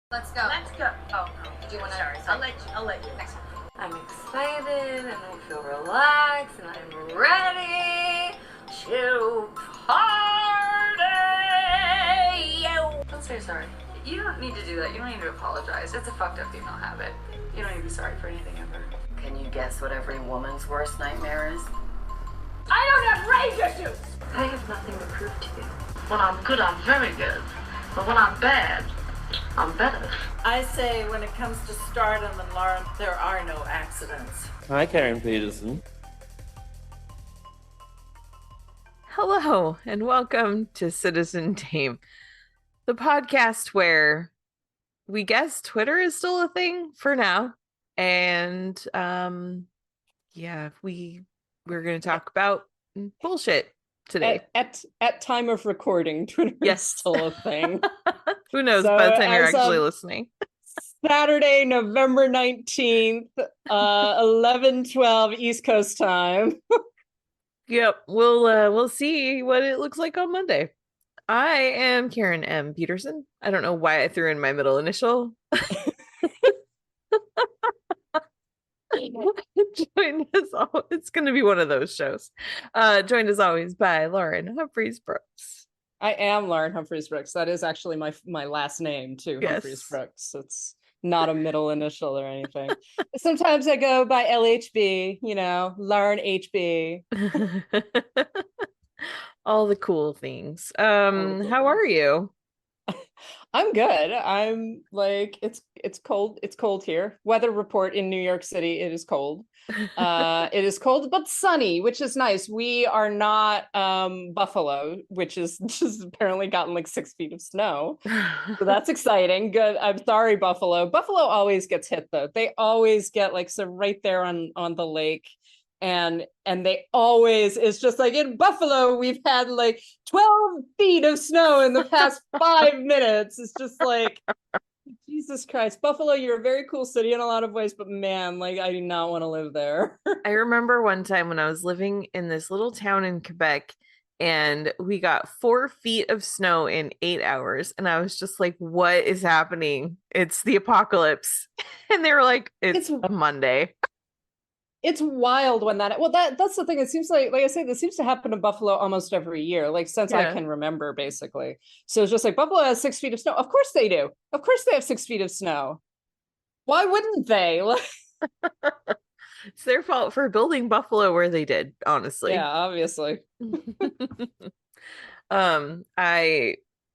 Let's go. Let's go. Oh, no. Do you want to? Sorry. I'll let you. Next one. I'm excited and I feel relaxed and I'm ready to party. Don't say sorry. You don't need to do that. You don't need to apologize. It's a fucked up female habit. You don't need to be sorry for anything ever. Can you guess what every woman's worst nightmare is? I don't have razor issues. I have nothing to prove to you. When I'm good, I'm very good. But when I'm bad, I'm better. I say when it comes to stardom and Lauren, there are no accidents. Hi, Karen Peterson. Hello, and welcome to Citizen Dame, the podcast where we guess Twitter is still a thing for now. And we're going to talk about bullshit today. At time of recording, Twitter is still a thing. Who knows by the time you're actually listening. Saturday, November 19th, 11:12 East Coast time. Yep, we'll see what it looks like on Monday. I am Karen M. Peterson. I don't know why I threw in my middle initial. Joined as always, it's going to be one of those shows. Joined as always by Lauren Humphreys Brooks. I am Lauren Humphreys Brooks. That is actually my last name too. Yes. Humphreys Brooks. It's not a middle initial or anything. Sometimes I go by LHB. Lauren HB. All the cool things. How are you? I'm good. I'm like it's cold. It's cold here. Weather report in New York City. It is cold. It is cold but sunny, which is nice. We are not Buffalo, which is just apparently gotten like 6 feet of snow. So that's exciting. Good. I'm sorry, Buffalo. Buffalo always gets hit though. They always get like so right there on the lake. And they always, it's just like in Buffalo, we've had like 12 feet of snow in the past 5 minutes. It's just like, Jesus Christ. Buffalo, you're a very cool city in a lot of ways, but man, like I do not want to live there. I remember one time when I was living in this little town in Quebec and we got 4 feet of snow in 8 hours. And I was just like, what is happening? It's the apocalypse. And they were like, it's a Monday. It's wild when that's the thing. It seems like I say, this seems to happen to Buffalo almost every year, like since I can remember, basically. So it's just like Buffalo has 6 feet of snow. Of course they do. Of course they have 6 feet of snow. Why wouldn't they? It's their fault for building Buffalo where they did, honestly. Yeah, obviously.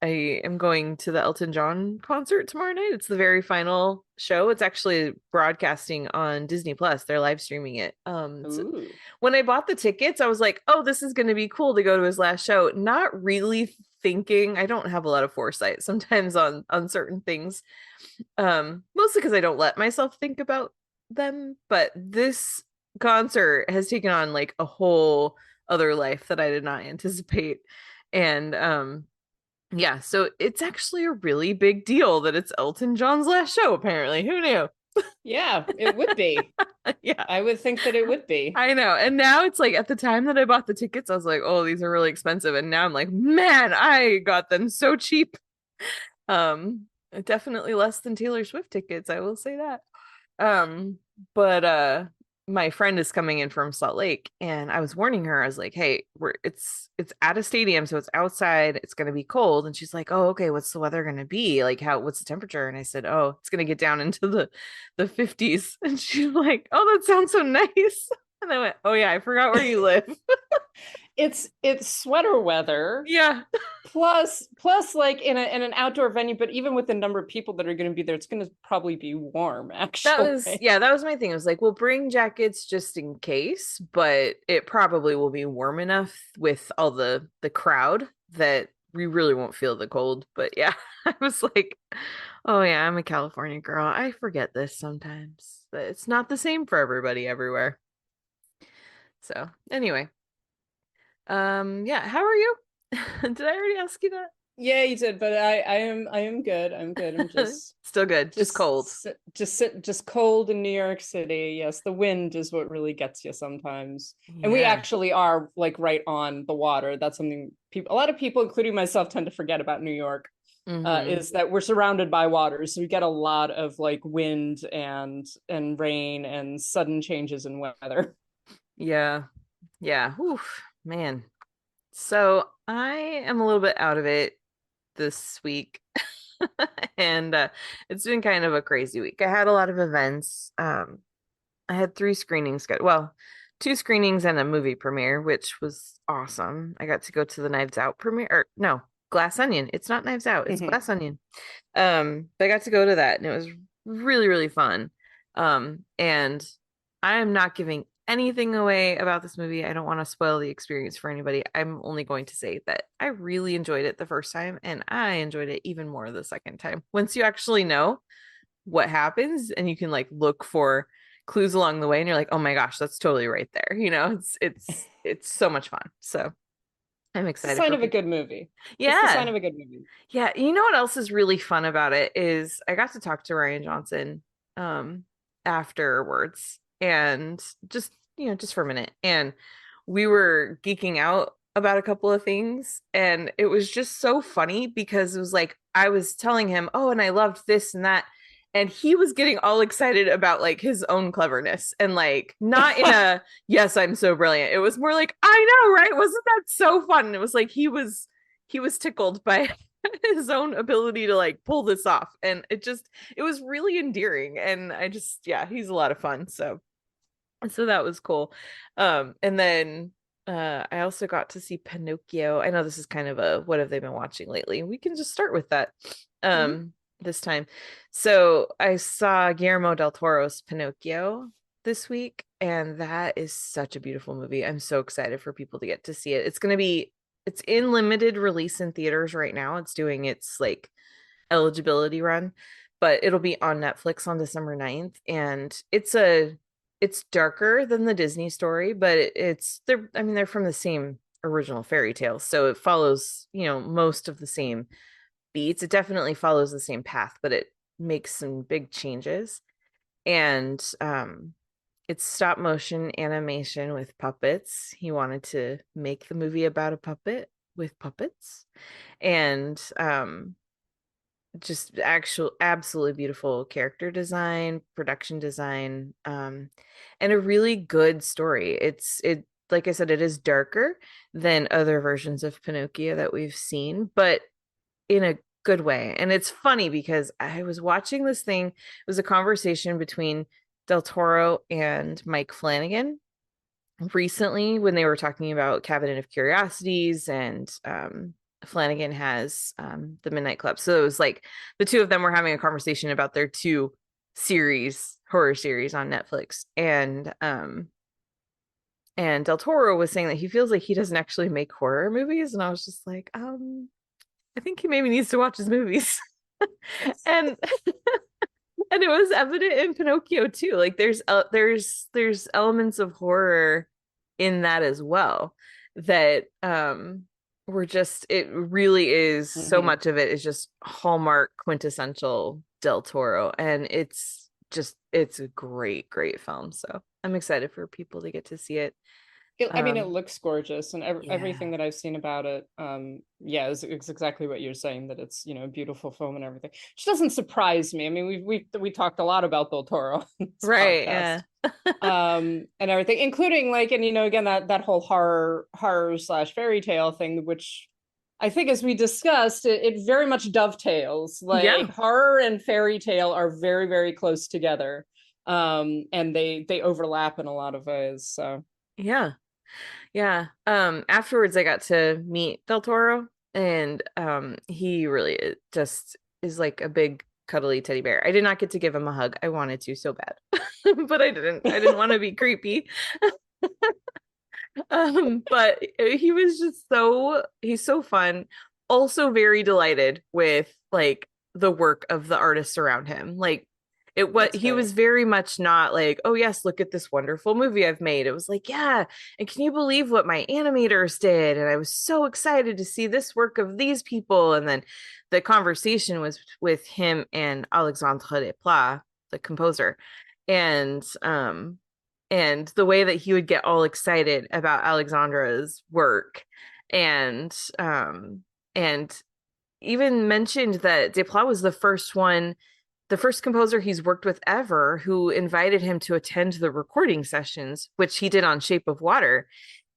I am going to the Elton John concert tomorrow night. It's the very final show. It's actually broadcasting on Disney Plus. They're live streaming it. So when I bought the tickets, I was like, oh, this is going to be cool to go to his last show. Not really thinking, I don't have a lot of foresight sometimes on certain things. Mostly because I don't let myself think about them. But this concert has taken on like a whole other life that I did not anticipate. And yeah, so it's actually a really big deal that it's Elton John's last show, apparently. Who knew? Yeah, it would be. Yeah. I would think that it would be. I know. And now it's like at the time that I bought the tickets, I was like, oh, these are really expensive. And now I'm like, man, I got them so cheap. Definitely less than Taylor Swift tickets, I will say that. But my friend is coming in from Salt Lake and I was warning her. I was like, hey, it's at a stadium, so it's outside, it's going to be cold. And she's like, oh, okay, what's the weather going to be like? What's the temperature? And I said, oh, it's going to get down into the 50s. And she's like, oh, that sounds so nice. And I went, oh yeah, I forgot where you live. It's sweater weather. Yeah. Plus like in an outdoor venue, but even with the number of people that are going to be there, it's going to probably be warm, actually. That was my thing. I was like, we'll bring jackets just in case, but it probably will be warm enough with all the crowd that we really won't feel the cold. But yeah, I was like, oh yeah, I'm a California girl. I forget this sometimes, but it's not the same for everybody everywhere. So anyway, yeah, how are you? Did I already ask you that? Yeah, you did, but I am good. I'm good. I'm just still good. Just cold. Just cold in New York City. Yes, the wind is what really gets you sometimes. Yeah. And we actually are like right on the water. That's something a lot of people, including myself, tend to forget about New York. is that we're surrounded by water, so we get a lot of like wind and rain and sudden changes in weather. Yeah. Oof, man. So I am a little bit out of it this week. And it's been kind of a crazy week. I had a lot of events. I had 3 screenings scheduled. Well, 2 screenings and a movie premiere, which was awesome. I got to go to the Knives Out premiere, or no, Glass Onion. It's not Knives Out, it's Glass Onion. But I got to go to that and it was really, really fun. And I am not giving anything away about this movie. I don't want to spoil the experience for anybody. I'm only going to say that I really enjoyed it the first time and I enjoyed it even more the second time. Once you actually know what happens and you can like look for clues along the way and you're like, oh my gosh, that's totally right there. You know, it's so much fun. So I'm excited. It's a sign of a good movie. Yeah. It's the sign of a good movie. Yeah. You know what else is really fun about it is I got to talk to Ryan Johnson afterwards and just for a minute. And we were geeking out about a couple of things. And it was just so funny because it was like, I was telling him, oh, and I loved this and that. And he was getting all excited about like his own cleverness and like not in a, yes, I'm so brilliant. It was more like, I know, right? Wasn't that so fun? And it was like, he was tickled by his own ability to like pull this off. And it was really endearing. And he's a lot of fun. So that was cool. And then I also got to see Pinocchio. I know this is kind of a what have they been watching lately? We can just start with that this time. So I saw Guillermo del Toro's Pinocchio this week, and that is such a beautiful movie. I'm so excited for people to get to see it. It's in limited release in theaters right now. It's doing its like eligibility run, but it'll be on Netflix on December 9th. And it's darker than the Disney story, but they're from the same original fairy tale. So it follows, most of the same beats. It definitely follows the same path, but it makes some big changes. And it's stop motion animation with puppets. He wanted to make the movie about a puppet with puppets. And just absolutely beautiful character design, production design, and a really good story. It like I said, it is darker than other versions of Pinocchio that we've seen, but in a good way. And it's funny because I was watching this thing. It was a conversation between Del Toro and Mike Flanagan recently when they were talking about Cabinet of Curiosities, and Flanagan has the Midnight Club. So it was like the two of them were having a conversation about their 2 horror series on Netflix. And Del Toro was saying that he feels like he doesn't actually make horror movies. And I was just like, I think he maybe needs to watch his movies. and and it was evident in Pinocchio too. Like there's elements of horror in that as well that it really is so much of it is just hallmark quintessential Del Toro, and it's a great film. So I'm excited for people to get to see it. I mean, it looks gorgeous, and everything that I've seen about it, it's exactly what you're saying, that it's a beautiful film and everything, which doesn't surprise me. I mean, we talked a lot about Del Toro, right? Podcast. And everything, including like, and again that whole horror / fairy tale thing, which I think, as we discussed, it very much dovetails. Like horror and fairy tale are very, very close together, and they overlap in a lot of ways. So yeah. Afterwards I got to meet Del Toro, and he really just is like a big cuddly teddy bear. I did not get to give him a hug. I wanted to so bad, but I didn't want to be creepy. But he was just he's so fun, also very delighted with like the work of the artists around him. Like he was very much not like, oh yes, look at this wonderful movie I've made. It was like, yeah, and can you believe what my animators did? And I was so excited to see this work of these people. And then the conversation was with him and Alexandre Desplat, the composer, and the way that he would get all excited about Alexandra's work, and even mentioned that Desplat was the first composer he's worked with ever who invited him to attend the recording sessions, which he did on Shape of Water.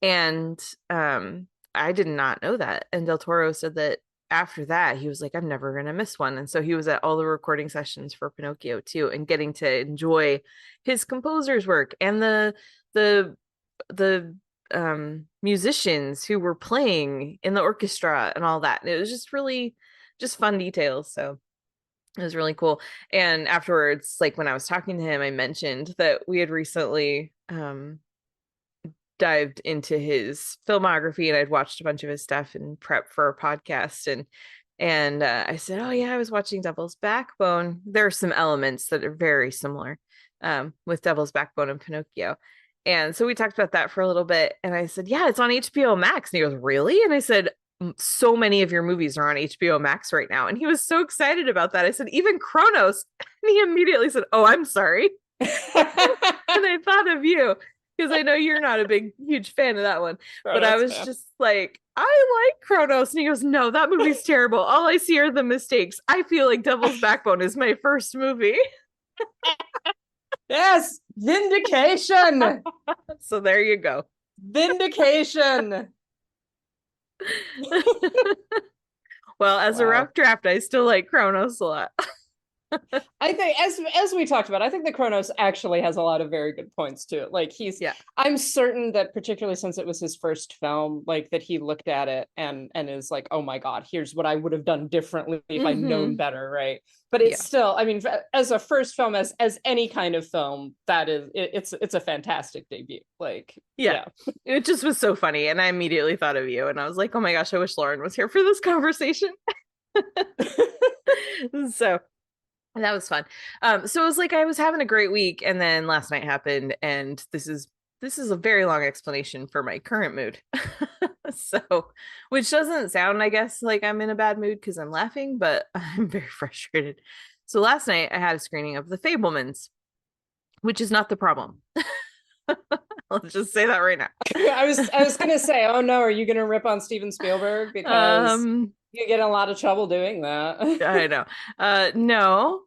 And I did not know that. And Del Toro said that after that, he was like, I'm never going to miss one. And so he was at all the recording sessions for Pinocchio too, and getting to enjoy his composer's work and the musicians who were playing in the orchestra and all that. And it was just really just fun details. So it was really cool. And afterwards, like when I was talking to him, I mentioned that we had recently dived into his filmography, and I'd watched a bunch of his stuff in prep for a podcast. And I said, oh yeah, I was watching Devil's Backbone. There are some elements that are very similar with Devil's Backbone and Pinocchio. And so we talked about that for a little bit. And I said, yeah, it's on HBO Max. And he goes, really? And I said, so many of your movies are on HBO Max right now. And he was so excited about that. I said, even Kronos. And he immediately said, oh, I'm sorry. And I thought of you, because I know you're not a huge fan of that one. But I was just like, I like Kronos. And he goes, no, that movie's terrible. All I see are the mistakes. I feel like Devil's Backbone is my first movie. Yes, vindication. So there you go. Vindication. Well, as a rough draft, I still like Kronos a lot. I think as we talked about, I think the Kronos actually has a lot of very good points to it. Like I'm certain that particularly since it was his first film, like that he looked at it and is like, oh my God, here's what I would have done differently if I'd known better, right? But it's still, I mean, as a first film, as any kind of film, that is it's a fantastic debut. Like it just was so funny, and I immediately thought of you, and I was like, oh my gosh, I wish Lauren was here for this conversation. So that was fun. So it was like I was having a great week, and then last night happened, and this is a very long explanation for my current mood. So, which doesn't sound, I guess, like I'm in a bad mood because I'm laughing, but I'm very frustrated. So last night I had a screening of The Fabelmans, which is not the problem. I'll just say that right now. I was gonna say, oh no, are you gonna rip on Steven Spielberg? Because you get in a lot of trouble doing that. I know. No.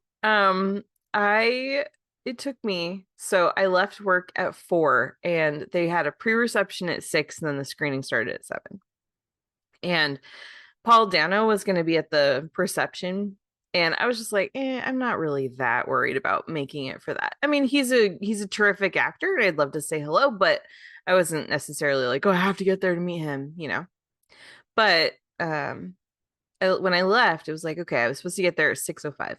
It took me, so I left work at 4, and they had a pre-reception at 6, and then the screening started at 7. And Paul Dano was going to be at the reception, and I was just like, I'm not really that worried about making it for that. I mean, he's a terrific actor, and I'd love to say hello, but I wasn't necessarily like, oh, I have to get there to meet him, you know. But when I left, it was like, okay, I was supposed to get there at 6:05.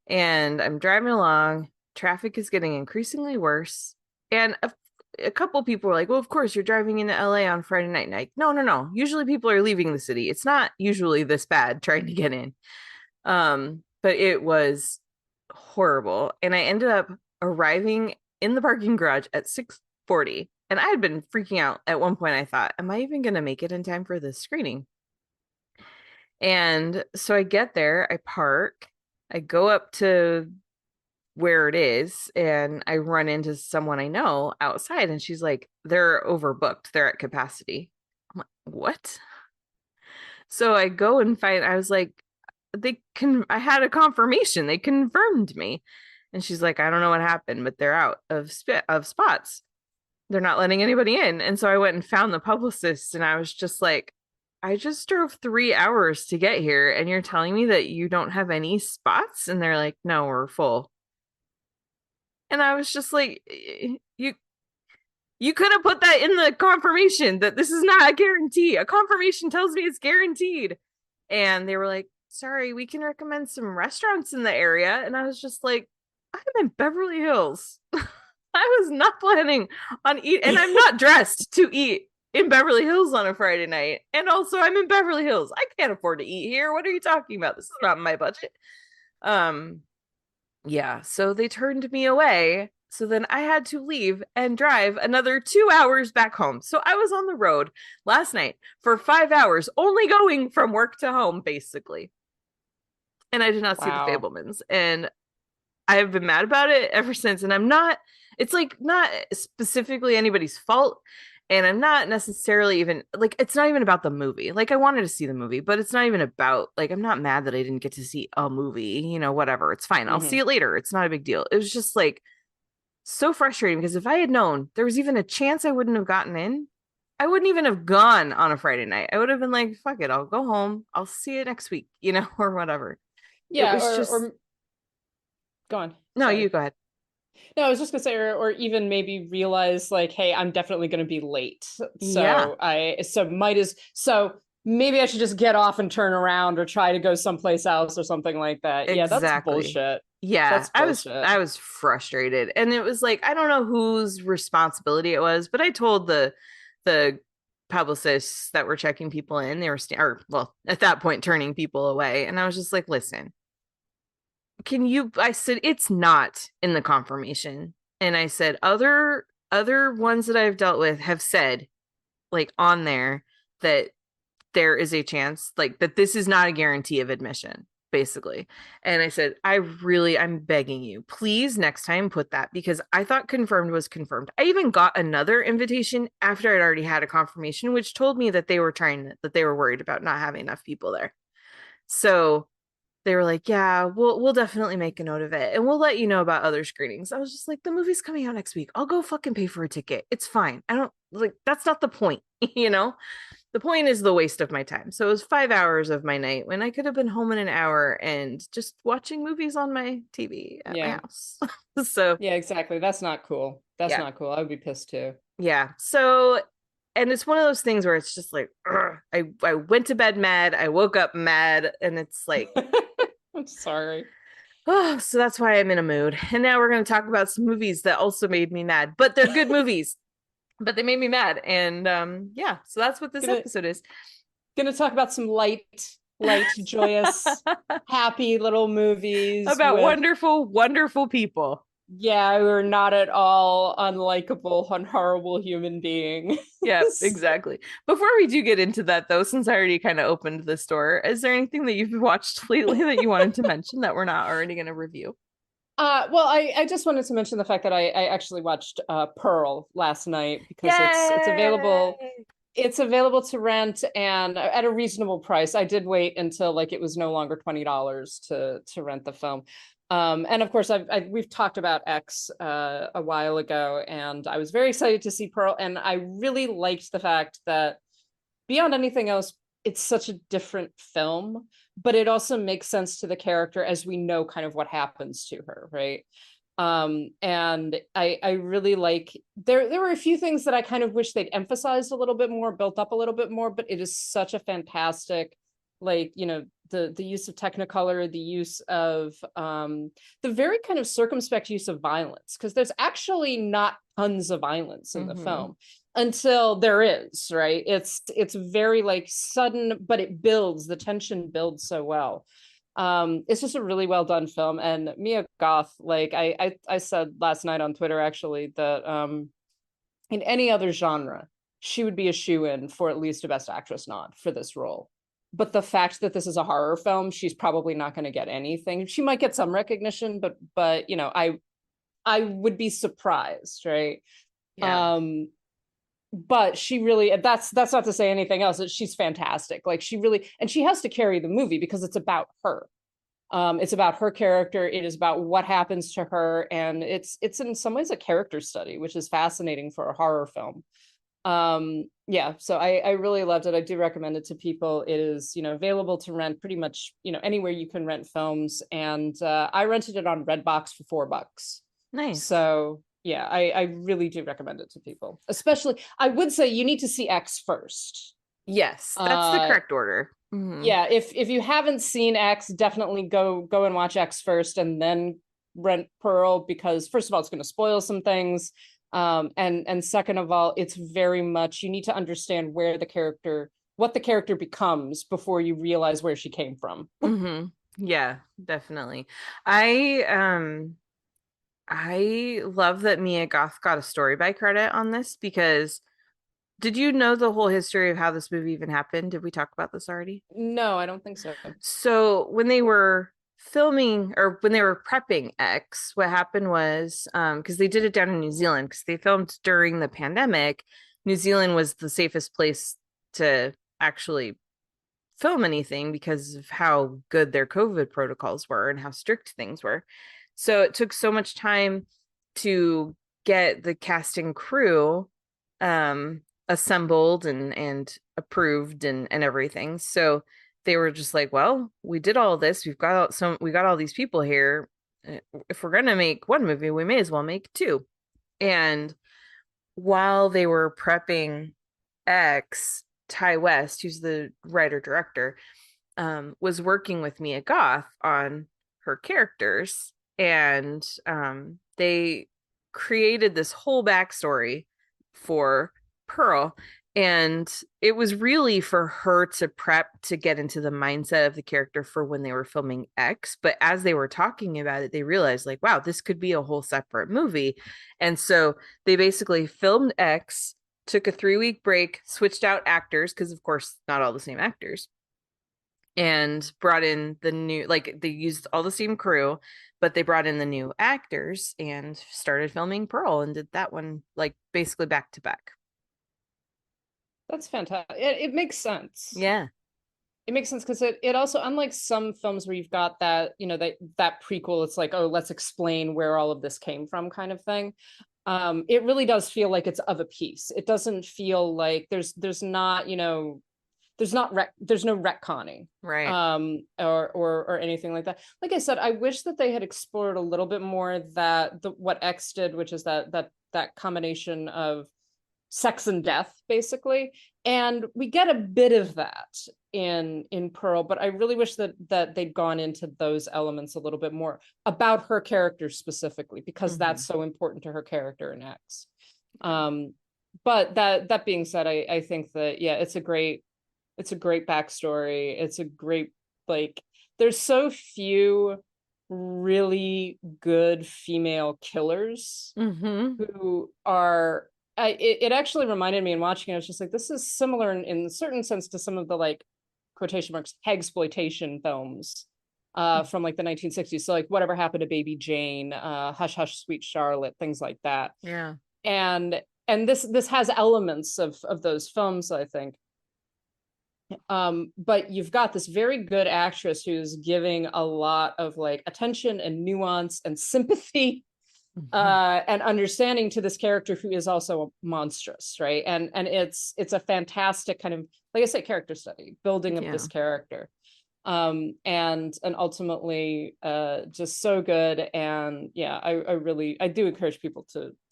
And I'm driving along, traffic is getting increasingly worse. And a couple people were like, well, of course, you're driving into LA on Friday night. And no. Usually people are leaving the city. It's not usually this bad trying to get in. But it was horrible. And I ended up arriving in the parking garage at 6:40. And I had been freaking out at one point. I thought, am I even going to make it in time for this screening? And so I get there, I park, I go up to where it is, and I run into someone I know outside, and she's like, they're overbooked. They're at capacity. I'm like, what? So I go and find, I was like, I had a confirmation. They confirmed me. And she's like, I don't know what happened, but they're out of spots. They're not letting anybody in. And so I went and found the publicist, and I was just like, I just drove 3 hours to get here, and you're telling me that you don't have any spots? And they're like, no, we're full. And I was just like, you could have put that in the confirmation that this is not a guarantee. A confirmation tells me it's guaranteed. And they were like, sorry, we can recommend some restaurants in the area. And I was just like, I'm in Beverly Hills. I was not planning on eating, and I'm not dressed to eat in Beverly Hills on a Friday night. And also I'm in Beverly Hills. I can't afford to eat here. What are you talking about? This is not my budget. Yeah, so they turned me away. So then I had to leave and drive another 2 hours back home. So I was on the road last night for 5 hours, only going from work to home, basically. And I did not see The Fabelmans. And I have been mad about it ever since. And it's like not specifically anybody's fault. And I'm not necessarily even like, it's not even about the movie. Like, I wanted to see the movie, but it's not even about, like, I'm not mad that I didn't get to see a movie, you know, whatever. It's fine. I'll see it later. It's not a big deal. It was just like so frustrating because if I had known there was even a chance I wouldn't have gotten in, I wouldn't even have gone on a Friday night. I would have been like, fuck it, I'll go home. I'll see it next week, you know, or whatever. Yeah, it was just go on. No, Sorry. you go ahead. No, I was just gonna say, or even maybe realize like, hey, I'm definitely gonna be late. So so maybe I should just get off and turn around or try to go someplace else or something like that. Exactly. Yeah, that's bullshit. Yeah, that's bullshit. I was frustrated. And it was like, I don't know whose responsibility it was, but I told the publicists that were checking people in, they were at that point turning people away. And I was just like, listen, I said, it's not in the confirmation. And I said, other ones that I've dealt with have said, like, on there that there is a chance, like, that this is not a guarantee of admission, basically. And I said, I'm begging you, please next time put that, because I thought confirmed was confirmed. I even got another invitation after I'd already had a confirmation, which told me that they were worried about not having enough people there. So they were like, yeah, we'll definitely make a note of it and we'll let you know about other screenings. I was just like, the movie's coming out next week. I'll go fucking pay for a ticket. It's fine. I don't like, that's not the point, you know? The point is the waste of my time. So it was 5 hours of my night when I could have been home in an hour and just watching movies on my TV at my house. So yeah, exactly. That's not cool. That's not cool. I would be pissed too. Yeah. So, and it's one of those things where it's just like, I went to bed mad. I woke up mad, and it's like, I'm sorry. Oh, so that's why I'm in a mood. And now we're going to talk about some movies that also made me mad, but they're good movies, but they made me mad. And yeah, so that's what this episode is. Gonna talk about some light, joyous, happy little movies about wonderful people. Yeah, who are not at all unlikable and horrible human beings. Yeah, exactly. Before we do get into that, though, since I already kind of opened this door, is there anything that you've watched lately that you wanted to mention that we're not already going to review? Well, I just wanted to mention the fact that I actually watched Pearl last night because it's available. It's available to rent and at a reasonable price. I did wait until like it was no longer $20 to rent the film. And of course, we've talked about X a while ago, and I was very excited to see Pearl. And I really liked the fact that beyond anything else, it's such a different film, but it also makes sense to the character as we know kind of what happens to her, right? And I really like, there were a few things that I kind of wish they'd emphasized a little bit more, built up a little bit more, but it is such a fantastic, like, you know, the use of Technicolor, the use of the very kind of circumspect use of violence, because there's actually not tons of violence in the film until there is, right? It's very like sudden, but it builds, the tension builds so well. It's just a really well done film. And Mia Goth, like I said last night on Twitter, actually, that in any other genre, she would be a shoo-in for at least a Best Actress nod for this role. But the fact that this is a horror film, she's probably not going to get anything. She might get some recognition, but you know, I would be surprised, right? Yeah. But she really, that's not to say anything else. She's fantastic. Like she really, and she has to carry the movie because it's about her. It's about her character. It is about what happens to her, and it's in some ways a character study, which is fascinating for a horror film. Yeah, so I really loved it. I do recommend it to people. It is, you know, available to rent pretty much, you know, anywhere you can rent films, and I rented it on Redbox for $4. Nice. So yeah, I really do recommend it to people. Especially, I would say you need to see X first. Yes, that's the correct order. Mm-hmm. Yeah, if you haven't seen X, definitely go and watch X first and then rent Pearl, because first of all, it's going to spoil some things. And second of all, it's very much, you need to understand what the character becomes before you realize where she came from. Mm-hmm. Yeah, definitely. I love that Mia Goth got a story by credit on this, because did you know the whole history of how this movie even happened? Did we talk about this already? No, I don't think so. So when they were filming, or when they were prepping X, what happened was, because they did it down in New Zealand, because they filmed during the pandemic, New Zealand was the safest place to actually film anything because of how good their COVID protocols were and how strict things were. So it took so much time to get the cast and crew assembled and approved and everything. So they were just like, well, we did all this. We got all these people here. If we're gonna make one movie, we may as well make two. And while they were prepping X, Ty West, who's the writer director, was working with Mia Goth on her characters, and they created this whole backstory for Pearl. And it was really for her to prep to get into the mindset of the character for when they were filming X. But as they were talking about it, they realized, like, wow, this could be a whole separate movie. And so they basically filmed X, took a 3-week break, switched out actors, because of course, not all the same actors, and brought in the new, like, they used all the same crew, but they brought in the new actors and started filming Pearl and did that one, like, basically back to back. That's fantastic. It makes sense. Yeah. It makes sense because it also, unlike some films where you've got that, you know, that prequel, it's like, oh, let's explain where all of this came from kind of thing. It really does feel like it's of a piece. It doesn't feel like there's not, you know, there's no retconning, right? Or anything like that. Like I said, I wish that they had explored a little bit more what X did, which is that combination of sex and death, basically, and we get a bit of that in Pearl, but I really wish that they'd gone into those elements a little bit more about her character specifically, because that's so important to her character in X. But that being said, I think that, yeah, it's a great backstory. It's a great, like, there's so few really good female killers who are, it actually reminded me in watching it, I was just like, this is similar in a certain sense to some of the, like, quotation marks, hagsploitation films from like the 1960s. So like Whatever Happened to Baby Jane, Hush Hush Sweet Charlotte, things like that. Yeah. And this has elements of those films, I think. But you've got this very good actress who's giving a lot of, like, attention and nuance and sympathy and understanding to this character who is also monstrous, right? And it's a fantastic kind of, like I say, character study, building of this character, and ultimately just so good. And yeah, I do encourage people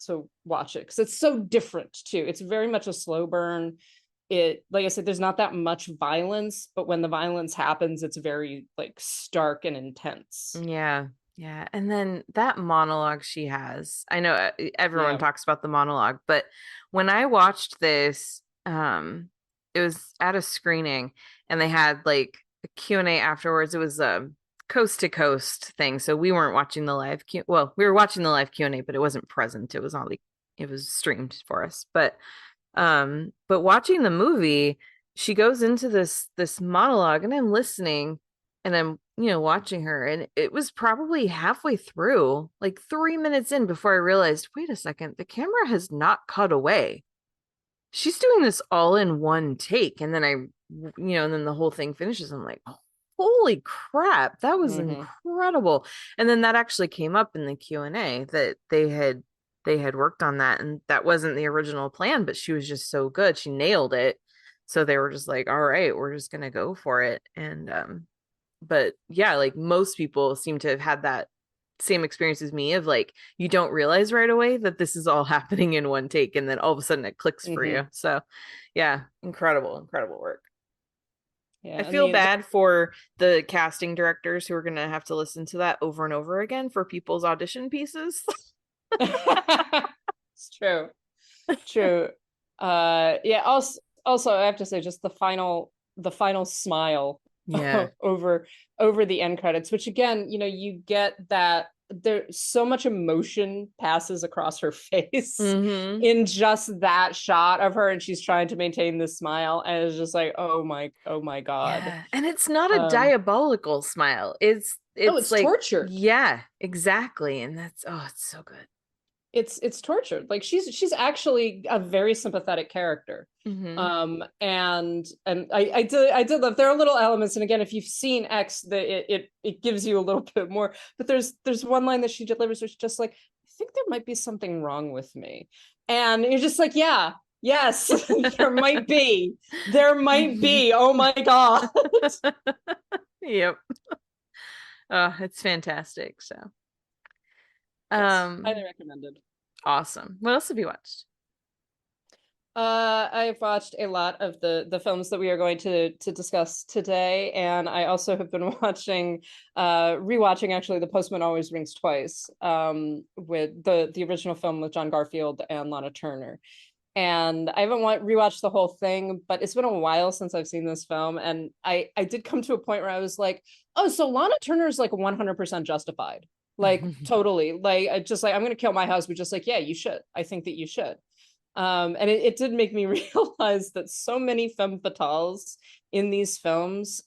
to watch it because it's so different too. It's very much a slow burn. It, like I said, there's not that much violence, but when the violence happens, it's very, like, stark and intense. Yeah. And then that monologue she has, I know everyone talks about the monologue, but when I watched this, it was at a screening and they had, like, a Q&A afterwards. It was a coast to coast thing. So we weren't watching the live we were watching the live Q&A, but it wasn't present. It was all, like, it was streamed for us. But watching the movie, she goes into this monologue and I'm listening and I'm, you know, watching her, and it was probably halfway through, like 3 minutes in, before I realized, wait a second, the camera has not cut away. She's doing this all in one take. And then and then the whole thing finishes. I'm like, holy crap, that was incredible. And then that actually came up in the Q&A that they had worked on that, and that wasn't the original plan, but she was just so good. She nailed it. So they were just like, all right, we're just going to go for it. And, but yeah, like, most people seem to have had that same experience as me of, like, you don't realize right away that this is all happening in one take. And then all of a sudden it clicks for you. So yeah, incredible work. Yeah, I feel bad for the casting directors who are going to have to listen to that over and over again for people's audition pieces. It's true. Yeah, also I have to say, just the final smile over the end credits, which again, you know, you get that there's so much emotion passes across her face in just that shot of her, and she's trying to maintain this smile, and it's just like, oh my god. Yeah. And it's not a diabolical smile. It's like torture. Yeah, exactly. And that's, it's so good. it's tortured. Like she's actually a very sympathetic character. And I did love, there are little elements, and again, if you've seen X, it gives you a little bit more, but there's one line that she delivers which is just like, I think there might be something wrong with me, and you're just like, yeah, yes, there might be, oh my god. Yep. Oh, it's fantastic. So yes, highly recommended. Awesome. What else have you watched? I've watched a lot of the films that we are going to discuss today, and I also have been rewatching actually The Postman Always Rings Twice, with the original film with John Garfield and Lana Turner. And I haven't rewatched the whole thing, but it's been a while since I've seen this film, and I did come to a point where I was like, oh, so Lana Turner is like 100% justified, like totally, like just like, I'm gonna kill my husband, just like, yeah, you should. I think that you should. And it did make me realize that so many femme fatales in these films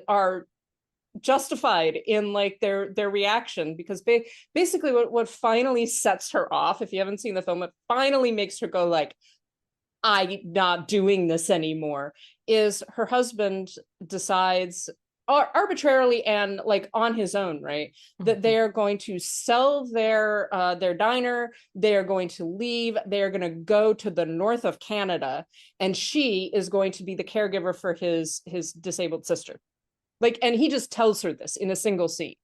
are justified in like their reaction, because basically what finally sets her off, if you haven't seen the film, it finally makes her go like, I'm not doing this anymore, is her husband decides arbitrarily and like on his own, right, that they are going to sell their diner, they are going to leave, they are going to go to the north of Canada, and she is going to be the caregiver for his disabled sister. Like, and he just tells her this in a single scene,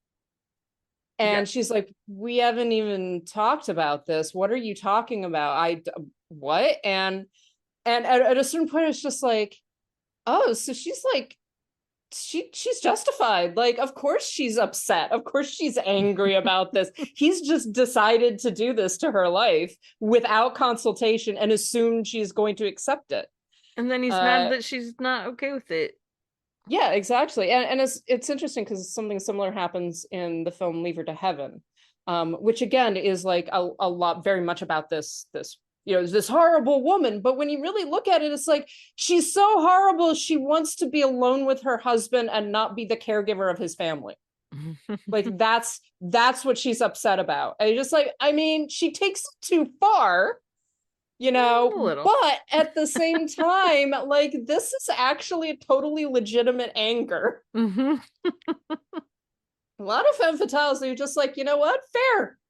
and she's like, we haven't even talked about this, what are you talking about? What? And at a certain point it's just like, oh, so she's like, she's justified. Like, of course she's upset, of course she's angry about this. He's just decided to do this to her life without consultation and assumed she's going to accept it, and then he's mad that she's not okay with it. Yeah, exactly. And it's interesting because something similar happens in the film Leave Her to Heaven, which again is like a lot, very much about this this horrible woman. But when you really look at it, it's like, she's so horrible, she wants to be alone with her husband and not be the caregiver of his family. Like that's what she's upset about. And just like, I mean, she takes it too far, but at the same time, like, this is actually a totally legitimate anger. A lot of femme fatales are just like, you know what,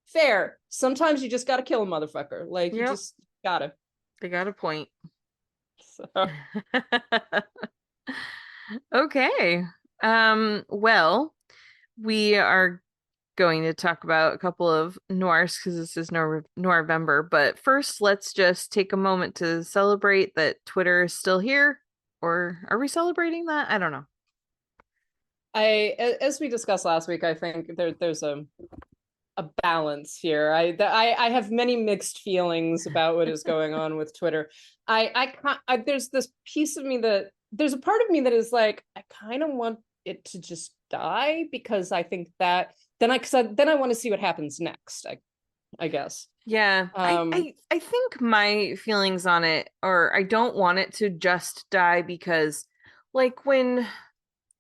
fair, sometimes you just gotta kill a motherfucker, like, you just gotta. They got a point. So. Okay. Well, we are going to talk about a couple of noirs because this is November, but first let's just take a moment to celebrate that Twitter is still here. Or are we celebrating that? I don't know. As we discussed last week, I think there's a balance here. I have many mixed feelings about what is going on with Twitter. There's this piece of me there's a part of me that is like, I kind of want it to just die, because I think that then I want to see what happens next, I guess. Yeah. I think my feelings on it are, I don't want it to just die, because like when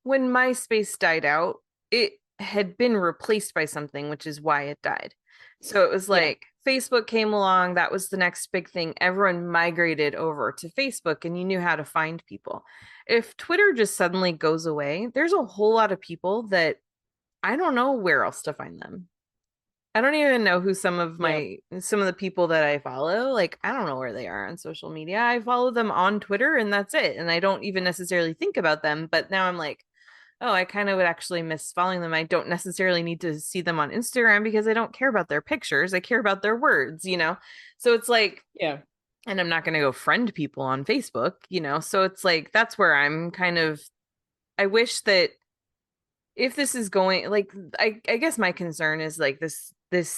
MySpace died out, it had been replaced by something, which is why it died. So it was like, Facebook came along, that was the next big thing. Everyone migrated over to Facebook and you knew how to find people. If Twitter just suddenly goes away, there's a whole lot of people that I don't know where else to find them. I don't even know who some of the people that I follow, like, I don't know where they are on social media. I follow them on Twitter and that's it. And I don't even necessarily think about them. But now I'm like, oh, I kind of would actually miss following them. I don't necessarily need to see them on Instagram because I don't care about their pictures. I care about their words, So it's like, yeah. And I'm not going to go friend people on Facebook, So it's like, that's where I'm kind of, I wish that if this is going, like, I guess my concern is like this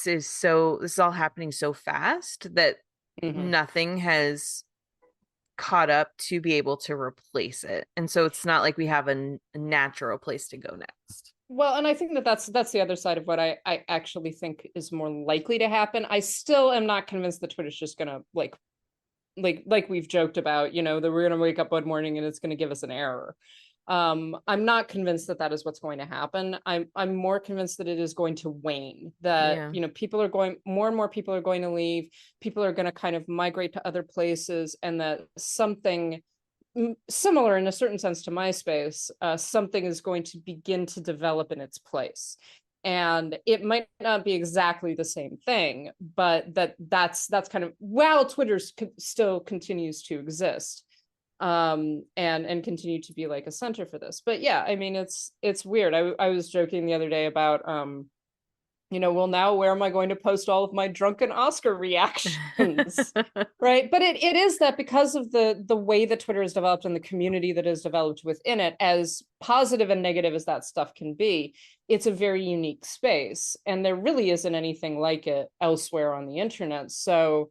is all happening so fast that nothing has caught up to be able to replace it, and so it's not like we have a natural place to go next. Well, and I think that's the other side of what I actually think is more likely to happen. I still am not convinced that Twitter's just gonna like we've joked about, that we're gonna wake up one morning and it's gonna give us an error. I'm not convinced that that is what's going to happen. I'm more convinced that it is going to wane, that, you know, more and more people are going to leave, people are going to kind of migrate to other places, and that something similar in a certain sense to MySpace, something is going to begin to develop in its place. And it might not be exactly the same thing, but that's kind of, while Twitter still continues to exist, and continue to be like a center for this. But yeah, I mean, it's weird. I was joking the other day about you know, well, now where am I going to post all of my drunken Oscar reactions? Right. But it is that, because of the way that Twitter is developed and the community that is developed within it, as positive and negative as that stuff can be, it's a very unique space. And there really isn't anything like it elsewhere on the internet. So,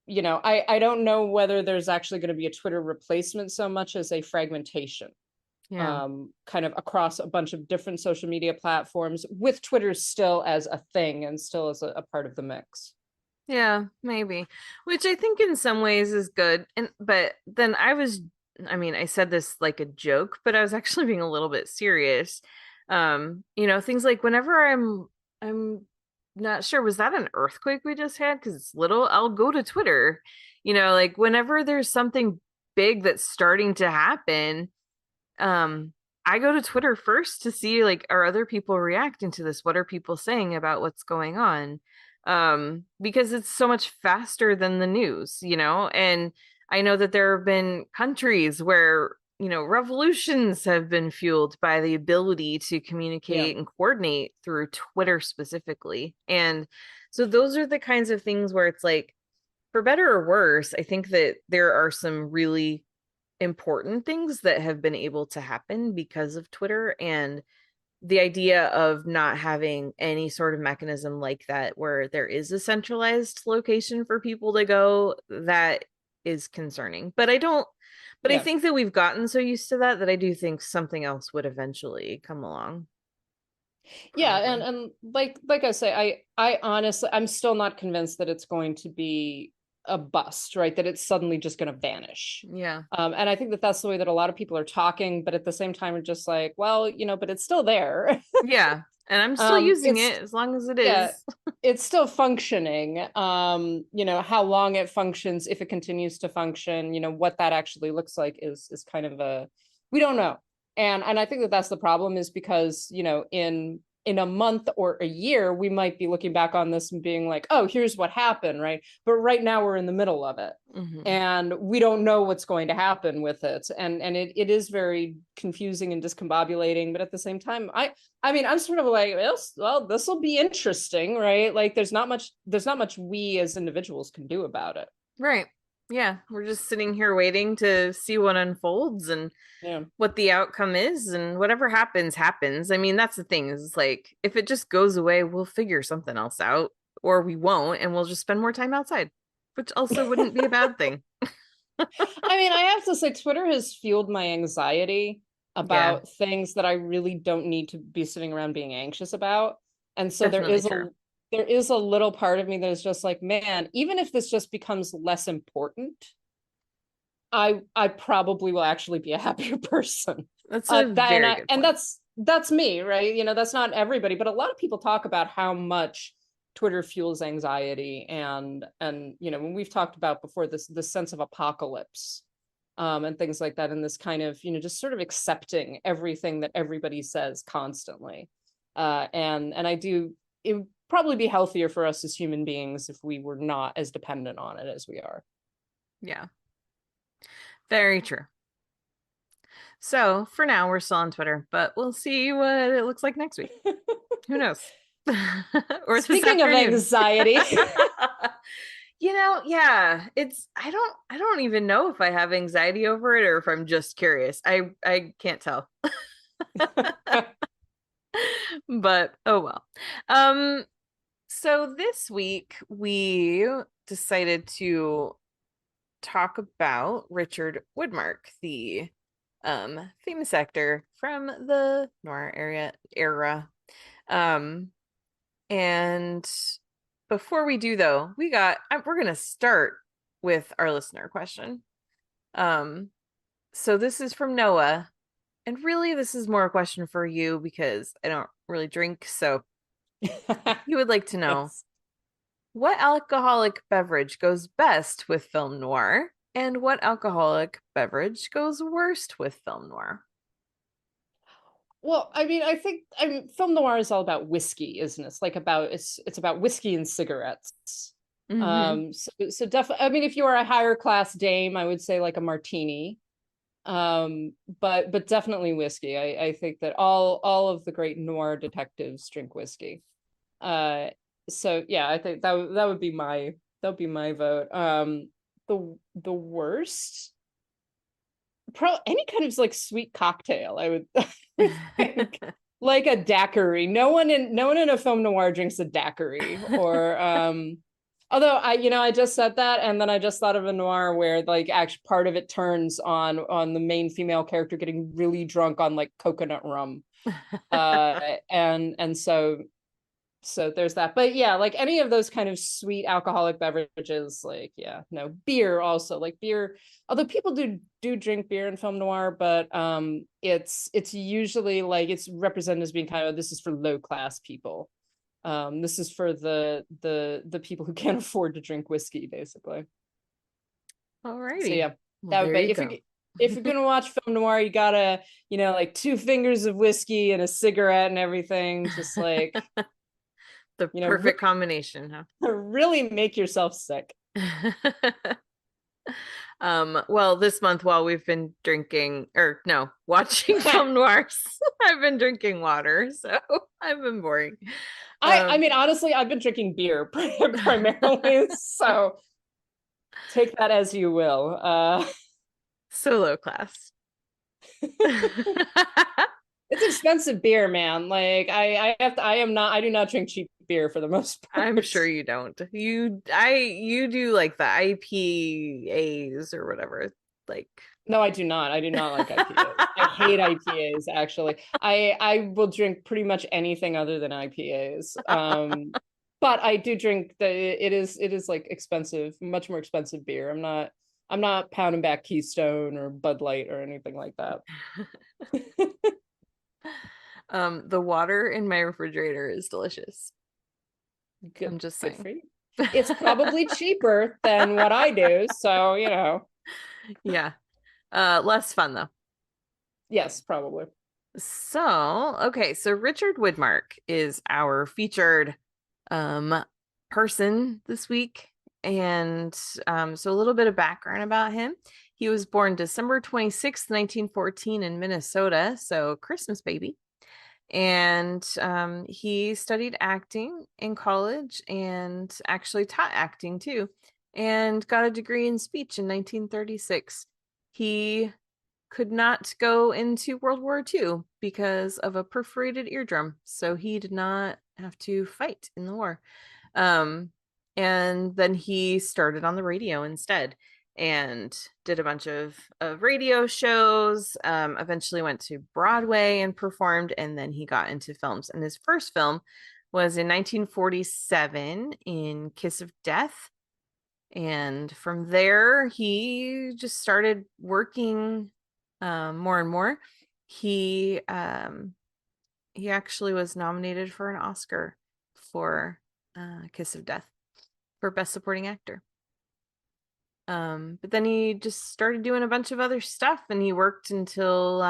you know, I don't know whether there's actually going to be a Twitter replacement so much as a fragmentation. Yeah. Kind of across a bunch of different social media platforms, with Twitter still as a thing and still as a part of the mix. Yeah, maybe. Which I think in some ways is good. But then I mean, I said this like a joke, but I was actually being a little bit serious. You know, things like whenever I'm not sure, was that an earthquake we just had? Because it's little, I'll go to Twitter. You know, like whenever there's something big that's starting to happen, I go to Twitter first to see, like, are other people reacting to this? What are people saying about what's going on? Because it's so much faster than the news, you know? And I know that there have been countries where, you know, revolutions have been fueled by the ability to communicate and coordinate through Twitter specifically. And so those are the kinds of things where it's like, for better or worse, I think that there are some really important things that have been able to happen because of Twitter, and the idea of not having any sort of mechanism like that where there is a centralized location for people to go, that is concerning. But I think that we've gotten so used to that I do think something else would eventually come along. Yeah, and like I say, I honestly, I'm still not convinced that it's going to be a bust, right? That it's suddenly just going to vanish. Yeah. And I think that that's the way that a lot of people are talking, but at the same time, we're just like, well, you know, but it's still there. Yeah. And I'm still using it as long as it is. It's still functioning. You know, how long it functions, if it continues to function, you know, what that actually looks like is kind of we don't know. And I think that that's the problem, is because, you know, in a month or a year, we might be looking back on this and being like, oh, here's what happened, right? But right now we're in the middle of it. Mm-hmm. And we don't know what's going to happen with it. And it is very confusing and discombobulating. But at the same time, I mean, I'm sort of like, well, this will be interesting, right? Like there's not much we as individuals can do about it. Right. Yeah, we're just sitting here waiting to see what unfolds and what the outcome is, and whatever happens. I mean, that's the thing, is like, if it just goes away, we'll figure something else out, or we won't, and we'll just spend more time outside, which also wouldn't be a bad thing. I mean, I have to say, Twitter has fueled my anxiety about things that I really don't need to be sitting around being anxious about. And so there is a little part of me that is just like, man, even if this just becomes less important, I probably will actually be a happier person. That's good point. And that's me, right? You know, that's not everybody, but a lot of people talk about how much Twitter fuels anxiety, and you know, when we've talked about before, this sense of apocalypse, and things like that, and this kind of, you know, just sort of accepting everything that everybody says constantly, and I do. It would probably be healthier for us as human beings if we were not as dependent on it as we are. Yeah. Very true. So for now, we're still on Twitter, but we'll see what it looks like next week. Who knows? Or speaking of anxiety. You know, yeah, I don't even know if I have anxiety over it or if I'm just curious. I can't tell. But oh well. So this week we decided to talk about Richard Widmark, the famous actor from the noir era. And before we do, though, we're gonna start with our listener question. So this is from Noah, and really this is more a question for you because I don't really drink, so you would like to know Yes. what alcoholic beverage goes best with film noir and what alcoholic beverage goes worst with film noir? Well, I mean, film noir is all about whiskey, isn't it? It's about whiskey and cigarettes. Mhm. So definitely, I mean, if you are a higher class dame, I would say like a martini. But definitely whiskey. I think that all of the great noir detectives drink whiskey. So yeah, I think that would be my vote. The worst, any kind of like sweet cocktail, I would think. Like a daiquiri. No one in a film noir drinks a daiquiri. Or although I just said that, and then I just thought of a noir where like actually part of it turns on the main female character getting really drunk on like coconut rum. And so there's that. But yeah, like any of those kind of sweet alcoholic beverages, like yeah, no, beer also, like beer, although people do drink beer in film noir, but it's usually like it's represented as being kind of, this is for low class people. This is for the people who can't afford to drink whiskey, basically. Alrighty. So yeah, Well, that would there be, you go. if you're gonna watch film noir, you gotta, like 2 fingers of whiskey and a cigarette and everything, just like The perfect combination, huh? really make yourself sick. Well, this month while we've been drinking, or no, watching film noirs, I've been drinking water, so I've been boring. I mean, honestly, I've been drinking beer primarily, so take that as you will. So low class. It's expensive beer, man. Like I do not drink cheap beer for the most part. I'm sure you don't. You do like the IPAs or whatever. Like No, I do not. I do not like IPAs. I hate IPAs, actually. I will drink pretty much anything other than IPAs. But I do drink it is like expensive, much more expensive beer. I'm not pounding back Keystone or Bud Light or anything like that. The water in my refrigerator is delicious. Good, I'm just good saying. for you. It's probably cheaper than what I do, so Yeah. Less fun though. Yes, probably. So, okay, so Richard Widmark is our featured person this week. And so a little bit of background about him. He was born December 26th, 1914 in Minnesota, so Christmas baby. And he studied acting in college and actually taught acting too, and got a degree in speech in 1936. He could not go into World War II because of a perforated eardrum, so he did not have to fight in the war. And then he started on the radio instead and did a bunch of radio shows, eventually went to Broadway and performed, and then he got into films. And his first film was in 1947 in Kiss of Death. And from there, he just started working more and more. He actually was nominated for an Oscar for Kiss of Death for Best Supporting Actor. But then he just started doing a bunch of other stuff, and he worked until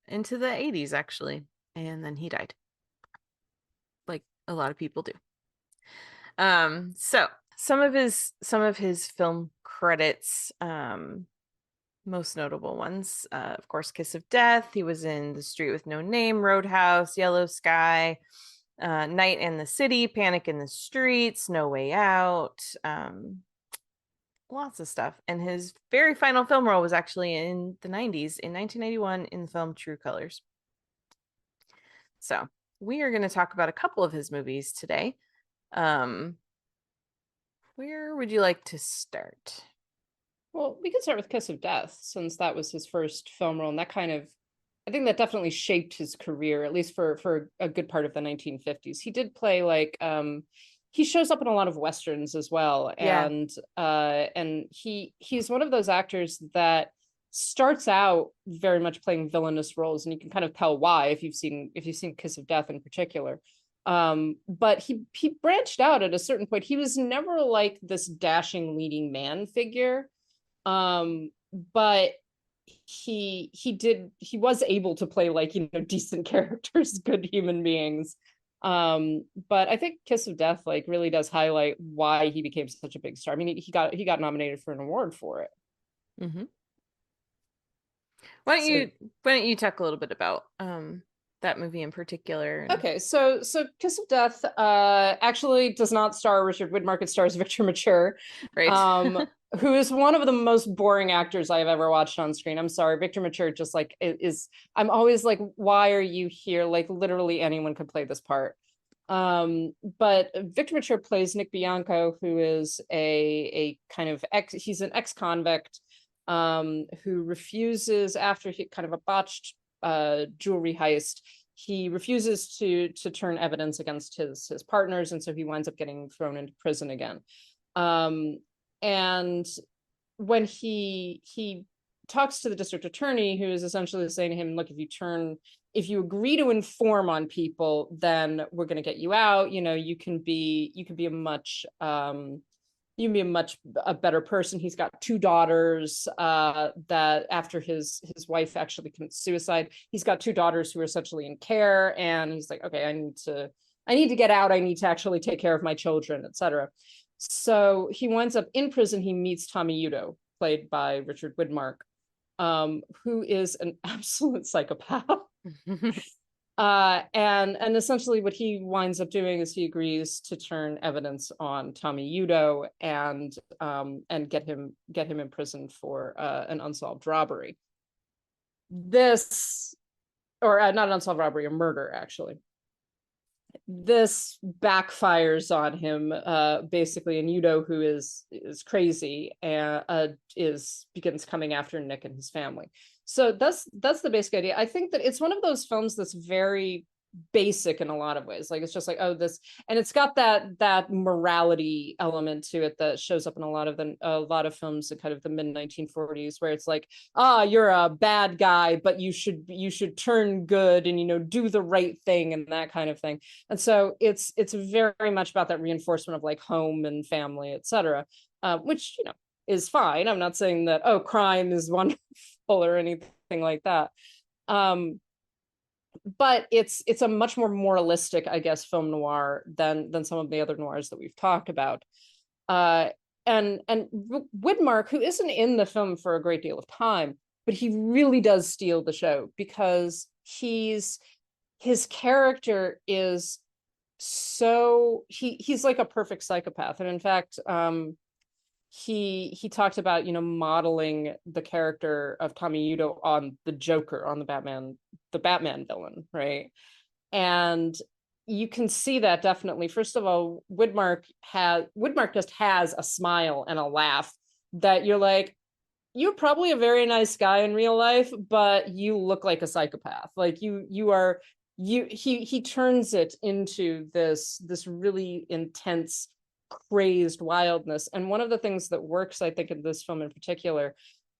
into the 80s actually, and then he died, like a lot of people do. So some of his film credits, most notable ones, of course, Kiss of Death. He was in The Street with No Name, Roadhouse, Yellow Sky, Night in the City, Panic in the Streets, No Way Out, lots of stuff. And his very final film role was actually in the 90s, in 1991, in the film True Colors. So we are going to talk about a couple of his movies today. Where would you like to start? Well, we could start with Kiss of Death, since that was his first film role, and that kind of, I think that definitely shaped his career, at least for a good part of the 1950s. He did play like he shows up in a lot of westerns as well, Yeah. and he's one of those actors that starts out very much playing villainous roles, and you can kind of tell why if you've seen Kiss of Death in particular. But he branched out at a certain point. He was never like this dashing leading man figure, but he was able to play like, you know, decent characters, good human beings. But I think Kiss of Death like really does highlight why he became such a big star. I mean, he got nominated for an award for it. Mm-hmm. Why don't you talk a little bit about that movie in particular? Okay, so Kiss of Death actually does not star Richard Widmark. It stars Victor Mature, right? Who is one of the most boring actors I've ever watched on screen. I'm sorry, Victor Mature just like is. I'm always like, why are you here? Like literally anyone could play this part. But Victor Mature plays Nick Bianco, who is a kind of he's an ex-convict who refuses, after he kind of a botched jewelry heist, he refuses to turn evidence against his partners, and so he winds up getting thrown into prison again. And when he talks to the district attorney, who is essentially saying to him, look, if you agree to inform on people, then we're going to get you out. You know, you can be a better person. He's got 2 daughters that after his wife actually commits suicide, he's got 2 daughters who are essentially in care, and he's like, okay, I need to get out. I need to actually take care of my children, etc. So he winds up in prison. He meets Tommy Udo, played by Richard Widmark, who is an absolute psychopath. And essentially what he winds up doing is he agrees to turn evidence on Tommy Udo and get him in prison for an unsolved robbery. Not an unsolved robbery, a murder, actually. This backfires on him, basically, and Udo, who is crazy, begins coming after Nick and his family. So that's the basic idea. I think that it's one of those films that's very basic in a lot of ways. Like, it's just like, oh, this, and it's got that morality element to it that shows up in a lot of films in kind of the mid 1940s, where it's like, you're a bad guy, but you should turn good and, you know, do the right thing and that kind of thing. And so it's very much about that reinforcement of like home and family, etc., which, you know, is fine. I'm not saying that, oh, crime is wonderful or anything like that. But it's a much more moralistic, I guess, film noir than some of the other noirs that we've talked about. And Widmark, who isn't in the film for a great deal of time, but he really does steal the show, because his character is so he's like a perfect psychopath. And in fact, he talked about, you know, modeling the character of Tommy Udo on the Joker, on the Batman villain, right? And you can see that definitely. First of all, Widmark just has a smile and a laugh that you're like, you're probably a very nice guy in real life, but you look like a psychopath. Like he turns it into this really intense, crazed wildness. And one of the things that works, I think, in this film in particular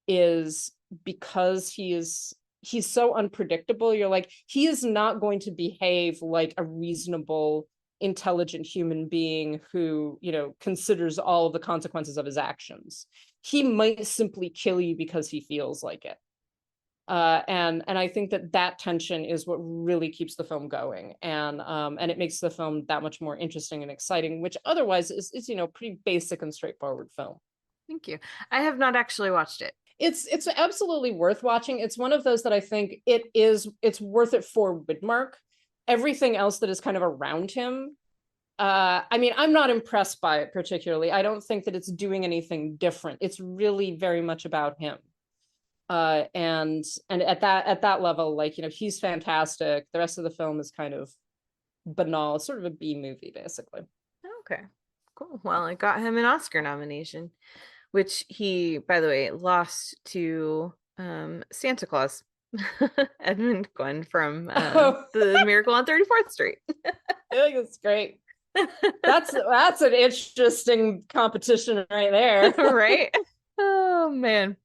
is because he's so unpredictable. You're like, he is not going to behave like a reasonable, intelligent human being who, you know, considers all of the consequences of his actions. He might simply kill you because he feels like it. And I think that tension is what really keeps the film going, and it makes the film that much more interesting and exciting, which otherwise is, you know, pretty basic and straightforward film. Thank you. I have not actually watched it. It's absolutely worth watching. It's one of those that I think it's worth it for Widmark. Everything else that is kind of around him, I mean, I'm not impressed by it particularly. I don't think that it's doing anything different. It's really very much about him. And at that level, like, you know, he's fantastic. The rest of the film is kind of banal. It's sort of a B movie, basically. Okay, cool. Well, it got him an Oscar nomination, which he, by the way, lost to Santa Claus, Edmund Gwenn from The Miracle on 34th Street. I think it's great. That's an interesting competition right there. Right? Oh man.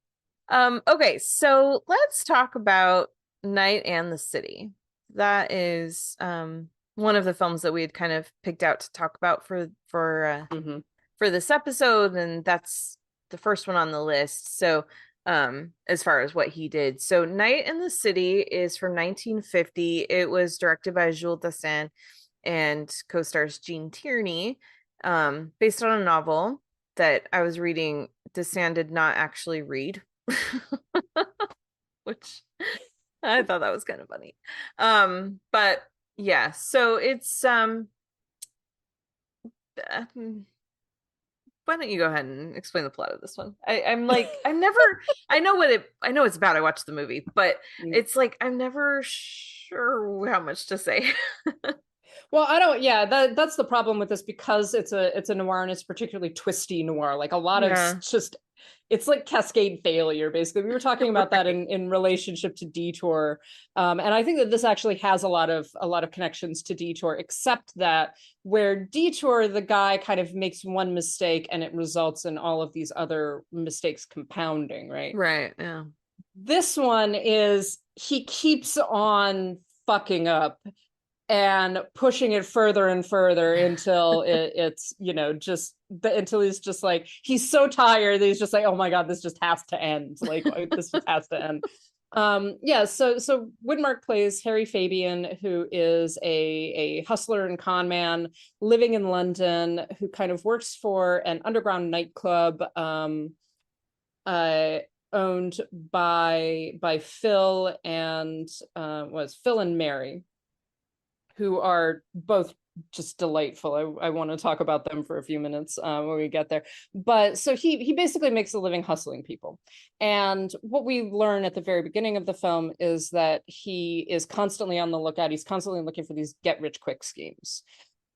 Okay, so let's talk about Night and the City. That is one of the films that we had kind of picked out to talk about for this episode, and that's the first one on the list. So as far as what he did. So Night in the City is from 1950. It was directed by Jules Dassin and co-stars Gene Tierney, based on a novel that I was reading. Dassin did not actually read, which I thought that was kind of funny. But yeah, so it's why don't you go ahead and explain the plot of this one? I'm like, I know it's about. I watched the movie, but it's like I'm never sure how much to say. Well, I don't. Yeah, that's the problem with this, because it's a noir, and it's particularly twisty noir. Like a lot of just, it's like cascade failure. Basically, we were talking about that in relationship to Detour, and I think that this actually has a lot of connections to Detour, except that where Detour, the guy kind of makes one mistake and it results in all of these other mistakes compounding. Right. Right. Yeah. This one is, he keeps on fucking up and pushing it further and further until it's, you know, just until he's just like, he's so tired that he's just like, oh my God, this just has to end. Like, this just has to end. So Widmark plays Harry Fabian, who is a hustler and con man living in London, who kind of works for an underground nightclub owned by Phil and Phil and Mary, who are both just delightful. I want to talk about them for a few minutes when we get there. But so he basically makes a living hustling people. And what we learn at the very beginning of the film is that he is constantly on the lookout. He's constantly looking for these get rich quick schemes.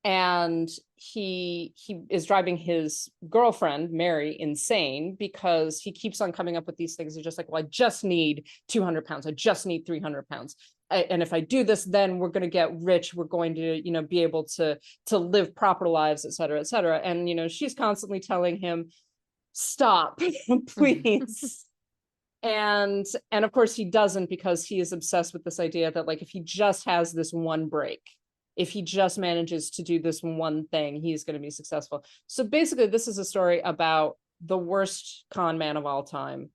And he is driving his girlfriend, Mary, insane, because he keeps on coming up with these things. He's just like, well, I just need 200 pounds. I just need 300 pounds. And if I do this, then we're going to get rich. We're going to, you know, be able to live proper lives, et cetera, et cetera. And, you know, she's constantly telling him, stop, please. And of course he doesn't, because he is obsessed with this idea that, like, if he just has this one break, if he just manages to do this one thing, he's going to be successful. So basically, this is a story about the worst con man of all time,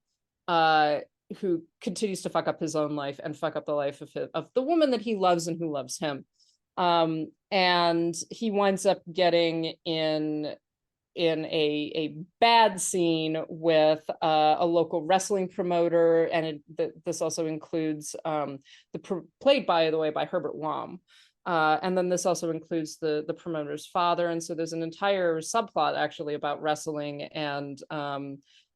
who continues to fuck up his own life and fuck up the life of the woman that he loves and who loves him. And he winds up getting in a bad scene with a local wrestling promoter, and this also includes played, by the way, by Herbert Wham. And then this also includes the promoter's father. And so there's an entire subplot actually about wrestling and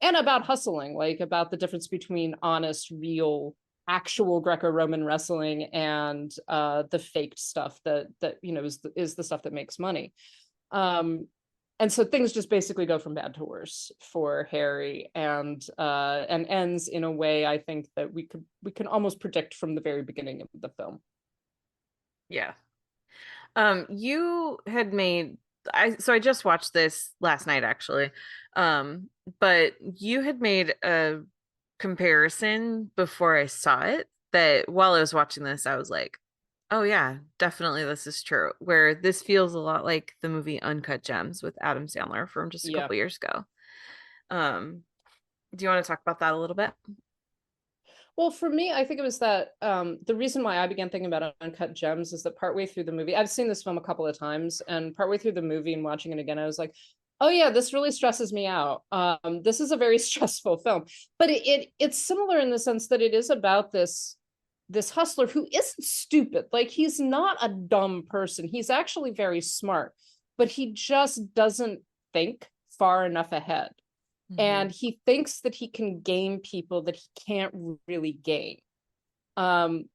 about hustling, like about the difference between honest, real, actual Greco-Roman wrestling and the faked stuff that you know is the stuff that makes money. And so things just basically go from bad to worse for Harry, and ends in a way I think that we can almost predict from the very beginning of the film. Yeah. You had made I just watched this last night actually. But you had made a comparison before I saw it that while I was watching this, I was like, oh yeah, definitely this is true. Where this feels a lot like the movie Uncut Gems with Adam Sandler from just a couple years ago. Do you want to talk about that a little bit? Well, for me, I think it was that the reason why I began thinking about Uncut Gems is that partway through the movie, I've seen this film a couple of times, and partway through the movie and watching it again, I was like, oh yeah, this really stresses me out. This is a very stressful film, but it's similar in the sense that it is about this hustler who isn't stupid. Like, he's not a dumb person. He's actually very smart, but he just doesn't think far enough ahead. Mm-hmm. And he thinks that he can game people that he can't really game. And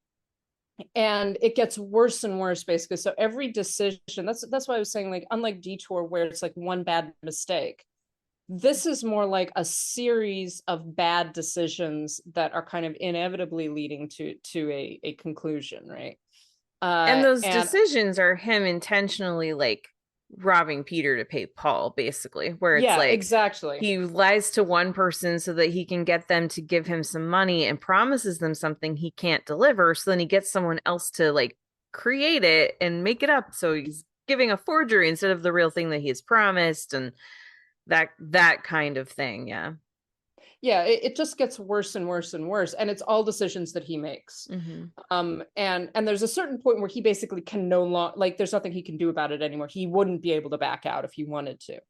it gets worse and worse, basically. So every decision, that's why I was saying, like, unlike Detour, where it's like one bad mistake, this is more like a series of bad decisions that are kind of inevitably leading to a conclusion, right? And those decisions are him intentionally, like, robbing Peter to pay Paul, basically, where it's Yeah, like exactly. he lies to one person so that he can get them to give him some money and promises them something he can't deliver. So then he gets someone else to like create it and make it up. So he's giving a forgery instead of the real thing that he has promised, and that kind of thing. Yeah. Yeah, it just gets worse and worse and worse, and it's all decisions that he makes. And there's a certain point where he basically can no longer, like, there's nothing he can do about it anymore. He wouldn't be able to back out if he wanted to.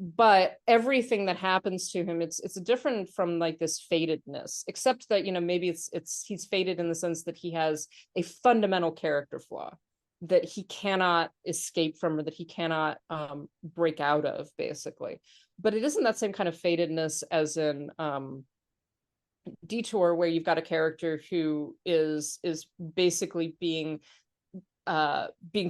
But everything that happens to him, it's different from like this fatedness, except that, you know, maybe he's fated in the sense that he has a fundamental character flaw that he cannot escape from, or that he cannot break out of, basically. But it isn't that same kind of fatedness as in Detour, where you've got a character who is basically being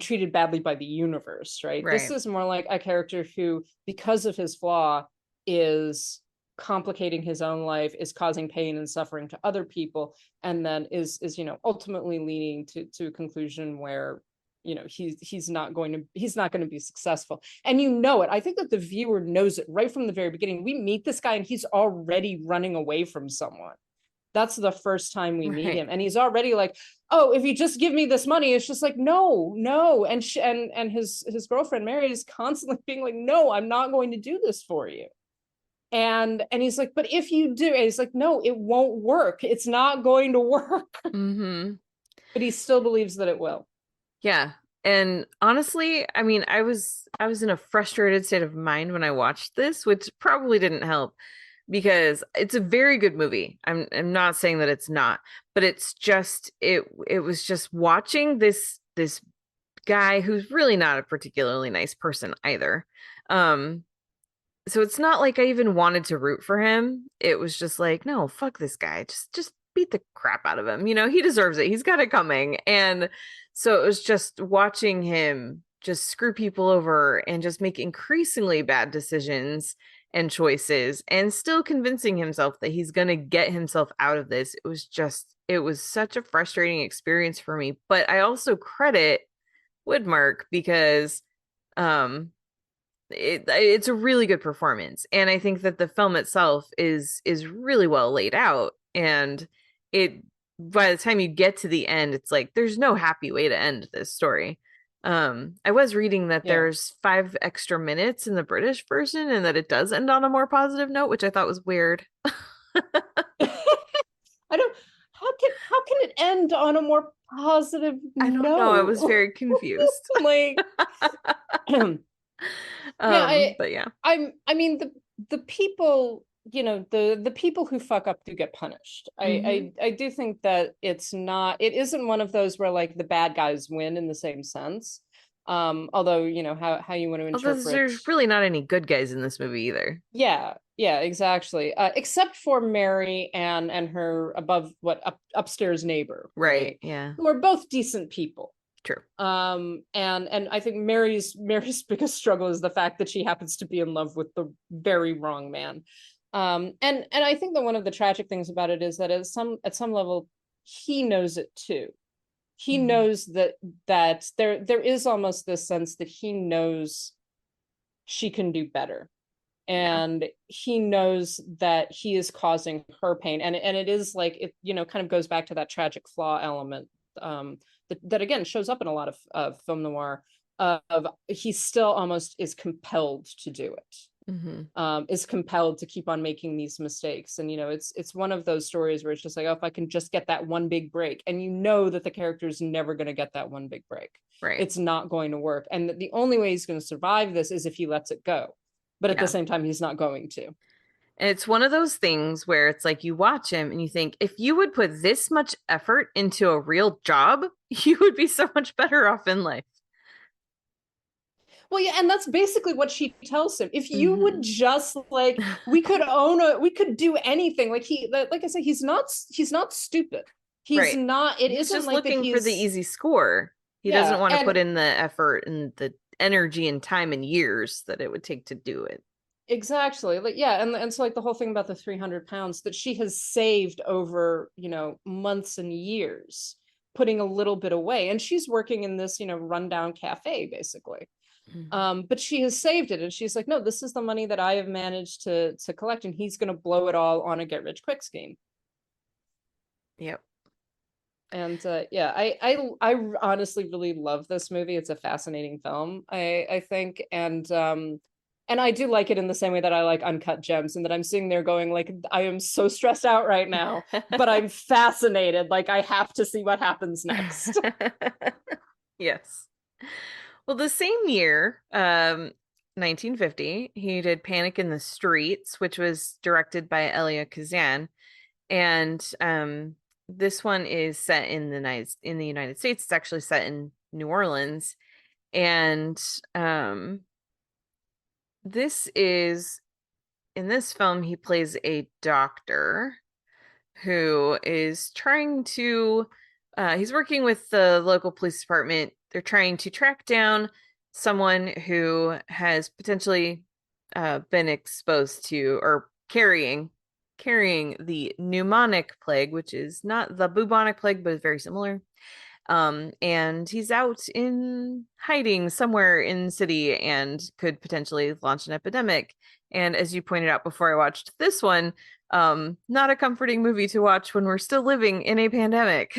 treated badly by the universe, right? This is more like a character who, because of his flaw, is complicating his own life, is causing pain and suffering to other people, and then is you know, ultimately leading to a conclusion where, you know, he's not going to be successful. And you know it. I think that the viewer knows it right from the very beginning. We meet this guy and he's already running away from someone. That's the first time we meet him, and he's already like, oh, if you just give me this money. It's just like, no. And his girlfriend Mary is constantly being like, no, I'm not going to do this for you. And he's like, but if you do, and he's like, no, it won't work. It's not going to work. But he still believes that it will. Yeah. And honestly, I mean, I was in a frustrated state of mind when I watched this, which probably didn't help, because it's a very good movie. I'm not saying that it's not, but it's just it was just watching this guy who's really not a particularly nice person either. So it's not like I even wanted to root for him. It was just like, no, fuck this guy. Just beat the crap out of him. You know, he deserves it. He's got it coming. And so it was just watching him just screw people over and just make increasingly bad decisions and choices, and still convincing himself that he's going to get himself out of this. It was such a frustrating experience for me. But I also credit Widmark, because it's a really good performance, and I think that the film itself is really well laid out, and it, by the time you get to the end, it's like there's no happy way to end this story. I was reading that there's 5 extra minutes in the British version, and that it does end on a more positive note, which I thought was weird. I don't, how can it end on a more positive note? I don't know. I was very confused. Like, but yeah, I mean, the people, you know, the people who fuck up do get punished. I do think that it isn't one of those where like the bad guys win in the same sense. Although, you know, how you want to interpret. There's really not any good guys in this movie either. Yeah, exactly. Except for Mary and her upstairs neighbor. Right. Yeah. Who are both decent people. True. And I think Mary's biggest struggle is the fact that she happens to be in love with the very wrong man. And I think that one of the tragic things about it is that at some level he knows it too. He knows that there is almost this sense that he knows she can do better, and he knows that he is causing her pain, and it is like, it, you know, kind of goes back to that tragic flaw element that again shows up in a lot of film noir. Of he still almost is compelled to do it. Is compelled to keep on making these mistakes, and you know, it's one of those stories where it's just like, oh, if I can just get that one big break, and you know that the character is never going to get that one big break. Right. It's not going to work, and the only way he's going to survive this is if he lets it go, but at the same time he's not going to. And it's one of those things where it's like, you watch him and you think, if you would put this much effort into a real job, you would be so much better off in life. Well, yeah, and that's basically what she tells him. If you would just like, we could do anything. Like like I said, he's not stupid. He's not. It isn't just like looking for the easy score. He doesn't want to put in the effort and the energy and time and years that it would take to do it. Exactly. Like, yeah, and so like the whole thing about the 300 pounds that she has saved over, you know, months and years. putting a little bit away, and she's working in this, you know, rundown cafe basically. But she has saved it, and she's like, no, this is the money that I have managed to collect, and he's going to blow it all on a get rich quick scheme. Yep. And yeah, I honestly really love this movie. It's a fascinating film, I think, and I do like it in the same way that I like Uncut Gems, and that I'm sitting there going like, I am so stressed out right now, but I'm fascinated. Like, I have to see what happens next. Yes. Well, the same year, 1950, he did Panic in the Streets, which was directed by Elia Kazan, and this one is set in the United States. It's actually set in New Orleans, and this is, in this film, he plays a doctor who is trying to he's working with the local police department. They're trying to track down someone who has potentially been exposed to or carrying the pneumonic plague, which is not the bubonic plague, but is very similar. And he's out in hiding somewhere in the city and could potentially launch an epidemic. And as you pointed out before I watched this one, not a comforting movie to watch when we're still living in a pandemic.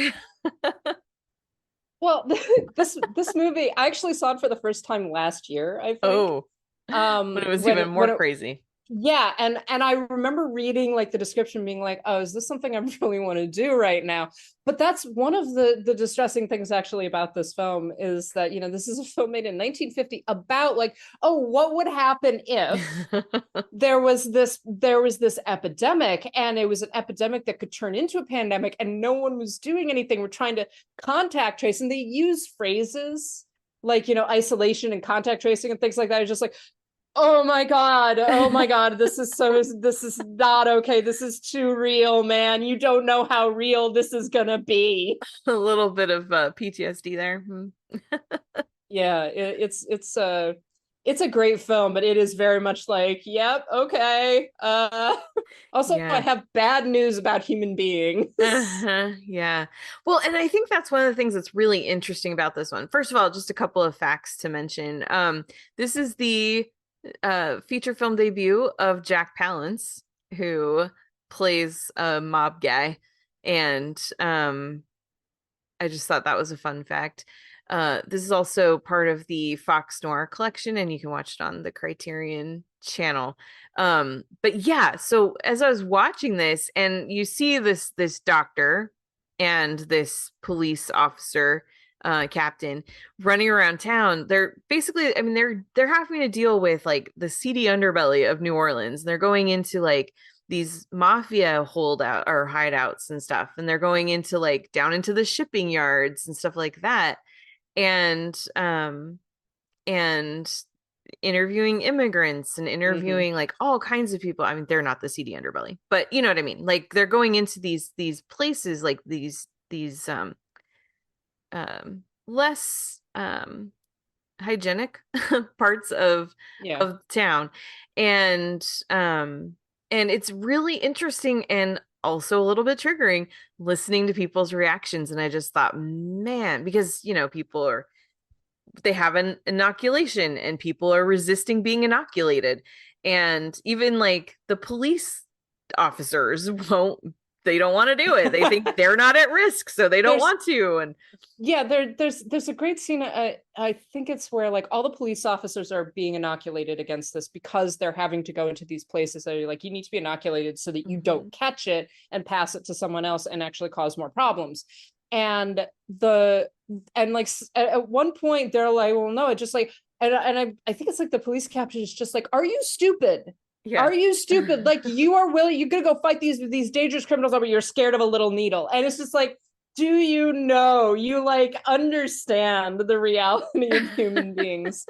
Well, this movie, I actually saw it for the first time last year, I think. Oh, but it was even more crazy. Yeah, and I remember reading like the description being like, oh, is this something I really want to do right now? But that's one of the distressing things actually about this film, is that, you know, this is a film made in 1950 about like, oh, what would happen if there was this epidemic, and it was an epidemic that could turn into a pandemic, and no one was doing anything. We're trying to contact trace, and they use phrases like, you know, isolation and contact tracing and things like that. It's just like, oh my god, this is not okay. This is too real, man. You don't know how real this is gonna be. A little bit of PTSD there. Yeah, it's a great film, but it is very much like, yep, okay. Also, yeah. I have bad news about human beings. Yeah. Well, and I think that's one of the things that's really interesting about this one. First of all, just a couple of facts to mention. This is the feature film debut of Jack Palance, who plays a mob guy, and I just thought that was a fun fact. This is also part of the Fox Noir collection, and you can watch it on the Criterion channel. But yeah, so as I was watching this, and you see this doctor and this police officer, captain, running around town. They're basically, I mean, they're having to deal with like the seedy underbelly of New Orleans. They're going into like these mafia holdout or hideouts and stuff, and they're going into like down into the shipping yards and stuff like that, and interviewing immigrants and interviewing like all kinds of people. I mean, they're not the seedy underbelly, but you know what I mean. Like, they're going into these places, like these less hygienic parts of town, and it's really interesting and also a little bit triggering listening to people's reactions. And I just thought, man, because, you know, they have an inoculation and people are resisting being inoculated, and even like the police officers they don't want to do it. They think they're not at risk, so they don't want to. And yeah, there's a great scene. I think it's where like all the police officers are being inoculated against this because they're having to go into these places that are like, you need to be inoculated so that you don't catch it and pass it to someone else and actually cause more problems. And like at one point they're like, well, no, it just like, and I think it's like the police captain is just like, are you stupid? Yeah. Are you stupid? Like, you're gonna go fight these dangerous criminals, but you're scared of a little needle. And it's just like, do you know, you like understand the reality of human beings.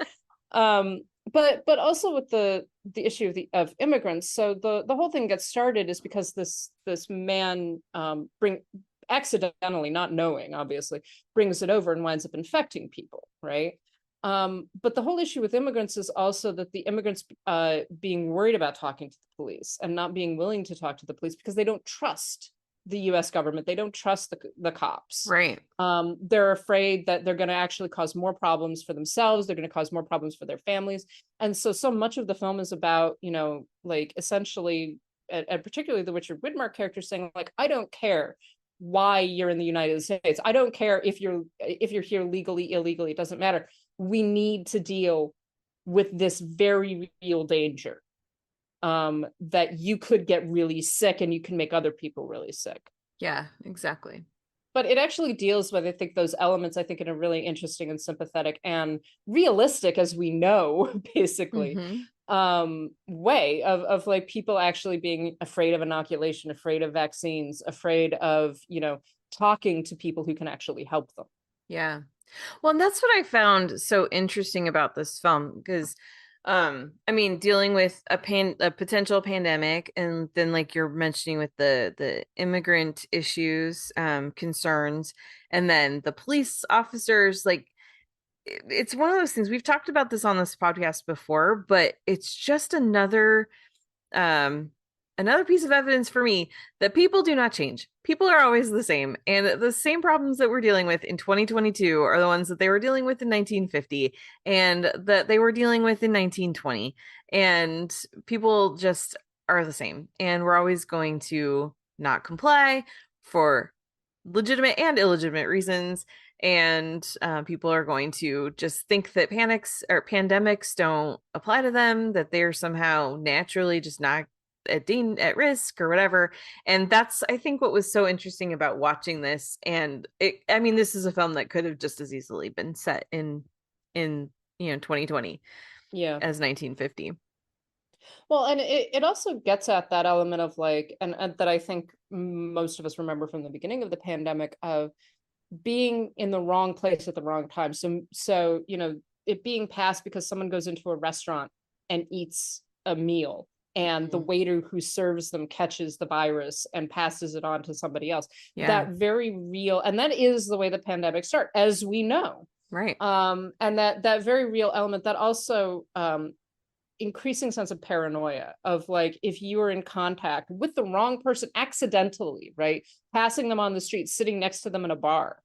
But also with the issue of immigrants. So the whole thing gets started is because this man accidentally, not knowing, obviously, brings it over and winds up infecting people, right? But the whole issue with immigrants is also that the immigrants being worried about talking to the police and not being willing to talk to the police because they don't trust the US government. They don't trust the cops. Right. They're afraid that they're going to actually cause more problems for themselves. They're going to cause more problems for their families. And so much of the film is about, you know, like essentially, and particularly the Richard Widmark character saying, like, I don't care why you're in the United States. I don't care if you're here legally, illegally, it doesn't matter. We need to deal with this very real danger, that you could get really sick and you can make other people really sick. Yeah, exactly. But it actually deals with, I think, those elements, I think, in a really interesting and sympathetic and realistic, as we know, basically, way of like people actually being afraid of inoculation, afraid of vaccines, afraid of, you know, talking to people who can actually help them. Yeah. Well, and that's what I found so interesting about this film, because I mean, dealing with a potential pandemic, and then like you're mentioning with the immigrant issues, concerns, and then the police officers, like it's one of those things. We've talked about this on this podcast before, but it's just another piece of evidence for me that people do not change. People are always the same. And the same problems that we're dealing with in 2022 are the ones that they were dealing with in 1950 and that they were dealing with in 1920. And people just are the same. And we're always going to not comply for legitimate and illegitimate reasons. And people are going to just think that pandemics don't apply to them, that they're somehow naturally just not at risk or whatever. And that's, I think, what was so interesting about watching this. And I mean, this is a film that could have just as easily been set in 2020 as 1950. Well, and it also gets at that element of like, and that I think most of us remember from the beginning of the pandemic, of being in the wrong place at the wrong time. So you know, it being passed because someone goes into a restaurant and eats a meal, and the waiter who serves them catches the virus and passes it on to somebody else. Yeah. That very real, and that is the way the pandemic started, as we know. Right. And that very real element, that also increasing sense of paranoia of like, if you are in contact with the wrong person accidentally, right, passing them on the street, sitting next to them in a bar,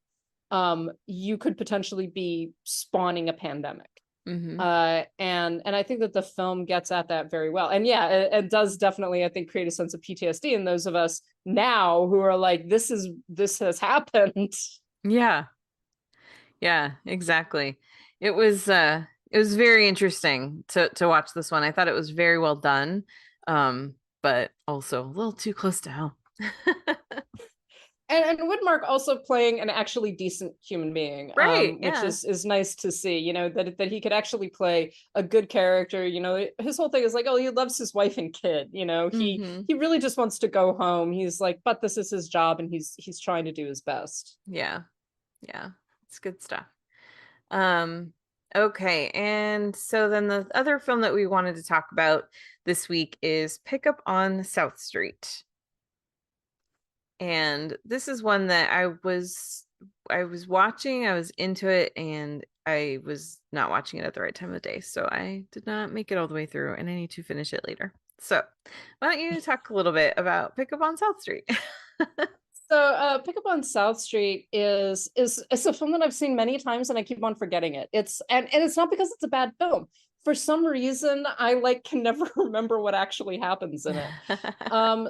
you could potentially be spawning a pandemic. And I think that the film gets at that very well. And yeah, it does definitely, I think, create a sense of PTSD in those of us now who are like, this has happened. Yeah, exactly. It was very interesting to watch this one. I thought it was very well done, but also a little too close to home. And Widmark also playing an actually decent human being, right? Which is nice to see, you know, that he could actually play a good character. You know, his whole thing is like, oh, he loves his wife and kid. You know, he really just wants to go home. He's like, but this is his job, and he's trying to do his best. Yeah, it's good stuff. Okay, and so then the other film that we wanted to talk about this week is Pickup on South Street. And this is one that I was watching, I was into it, and I was not watching it at the right time of the day. So I did not make it all the way through, and I need to finish it later. So why don't you talk a little bit about Pickup on South Street? So Pickup on South Street is a film that I've seen many times, and I keep on forgetting it. It's not because it's a bad film. For some reason, I can never remember what actually happens in it.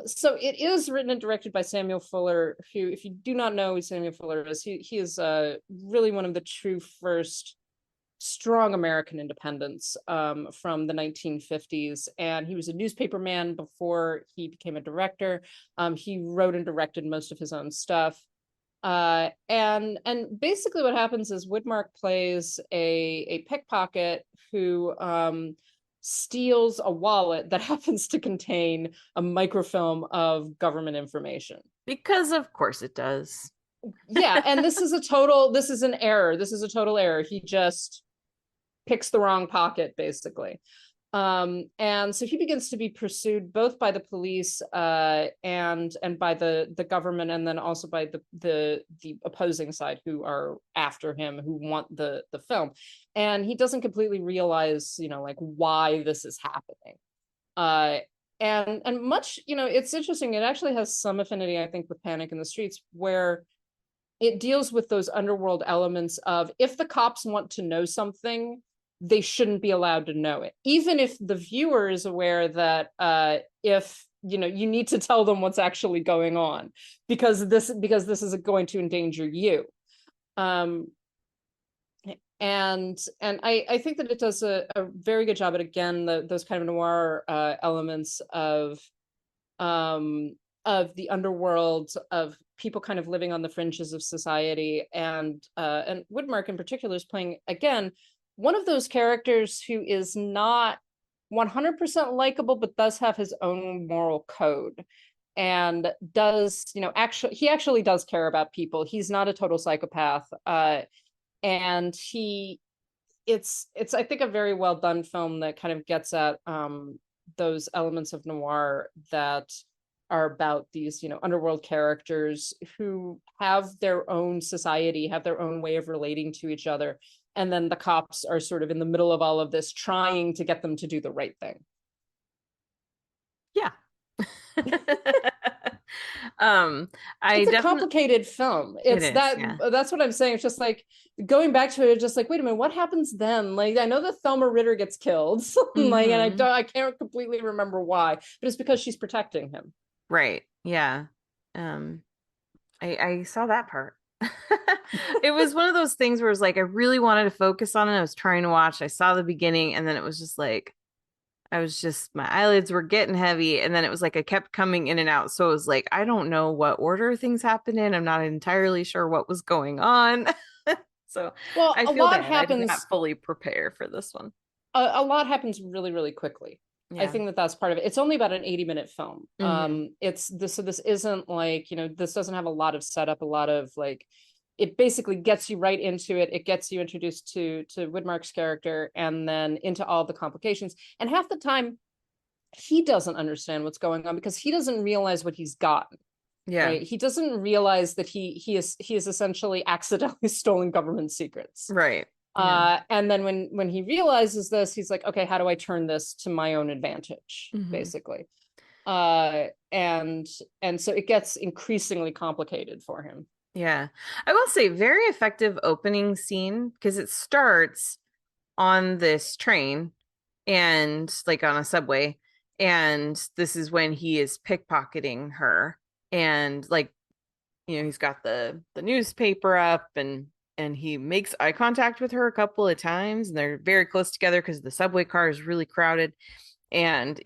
So it is written and directed by Samuel Fuller, who, if you do not know who Samuel Fuller is, he is really one of the true first strong American independents from the 1950s. And he was a newspaperman before he became a director. He wrote and directed most of his own stuff. And basically what happens is Widmark plays a pickpocket who steals a wallet that happens to contain a microfilm of government information. Because of course it does. Yeah, and this is a total error. He just picks the wrong pocket, basically. And so he begins to be pursued both by the police and by the government, and then also by the opposing side, who are after him, who want the film. And he doesn't completely realize, why this is happening. and much, it's interesting. It actually has some affinity, I think, with Panic in the Streets, where it deals with those underworld elements of, if the cops want to know something, they shouldn't be allowed to know it, even if the viewer is aware that if you need to tell them what's actually going on, because this is going to endanger you. And I think that it does a very good job at, again, those kind of noir elements of the underworld, of people kind of living on the fringes of society, and Widmark in particular is playing, again, one of those characters who is not 100% likable, but does have his own moral code, and does, he actually does care about people. He's not a total psychopath, and it's I think a very well done film that kind of gets at those elements of noir that are about these underworld characters who have their own society, have their own way of relating to each other, and then the cops are sort of in the middle of all of this, trying to get them to do the right thing. Yeah. It's a complicated film. That's what I'm saying. It's just like, going back to it, just like, wait a minute, what happens then? Like, I know that Thelma Ritter gets killed, like, and I can't completely remember why, but it's because she's protecting him. Right. Yeah. I saw that part. It was one of those things where it was like, I really wanted to focus on it. I was trying to watch. I saw the beginning, and then it was just like, my eyelids were getting heavy, and then it was like I kept coming in and out. So it was like, I don't know what order things happened in. I'm not entirely sure what was going on. So well, I feel bad. I did not fully prepare for this one. A lot happens really, really quickly. Yeah. I think that's part of it. It's only about an 80-minute film. It's this, so this isn't like, this doesn't have a lot of setup, a lot of like, it basically gets you right into it. It gets you introduced to Widmark's character, and then into all the complications. And half the time, he doesn't understand what's going on, because he doesn't realize what he's gotten. Yeah, right? He doesn't realize that he is essentially accidentally stolen government secrets. Right. Yeah. And then when he realizes this, he's like, okay, how do I turn this to my own advantage, basically? And so it gets increasingly complicated for him. Yeah, I will say, very effective opening scene, because it starts on this train and like on a subway, and this is when he is pickpocketing her, and like, he's got the newspaper up, and he makes eye contact with her a couple of times, and they're very close together because the subway car is really crowded, and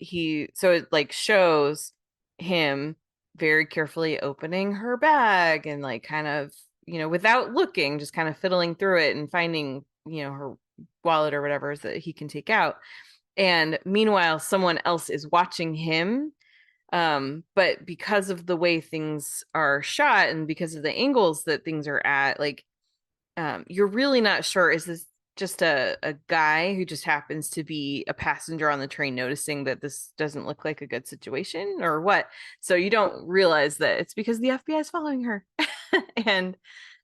so it like shows him very carefully opening her bag, and like kind of, without looking, just kind of fiddling through it and finding, her wallet or whatever that he can take out. And meanwhile, someone else is watching him. But because of the way things are shot, and because of the angles that things are at, like, you're really not sure, is this just a guy who just happens to be a passenger on the train noticing that this doesn't look like a good situation, or what? So you don't realize that it's because the FBI is following her. And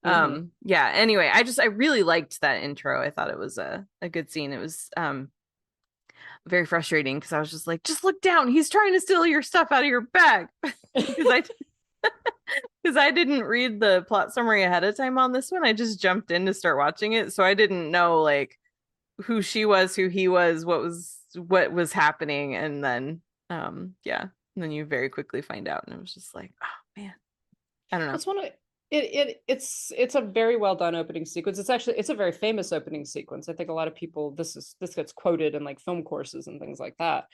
yeah, anyway, I really liked that intro. I thought it was a good scene. It was very frustrating, because I was just like, just look down, he's trying to steal your stuff out of your bag. Because I didn't read the plot summary ahead of time on this one. I just jumped in to start watching it, so I didn't know like who she was, who he was, what was happening, and then yeah, and then you very quickly find out, and it was just like, oh man, I don't know. It's one of it's a very well done opening sequence. It's a very famous opening sequence. I think a lot of people, this gets quoted in like film courses and things like that.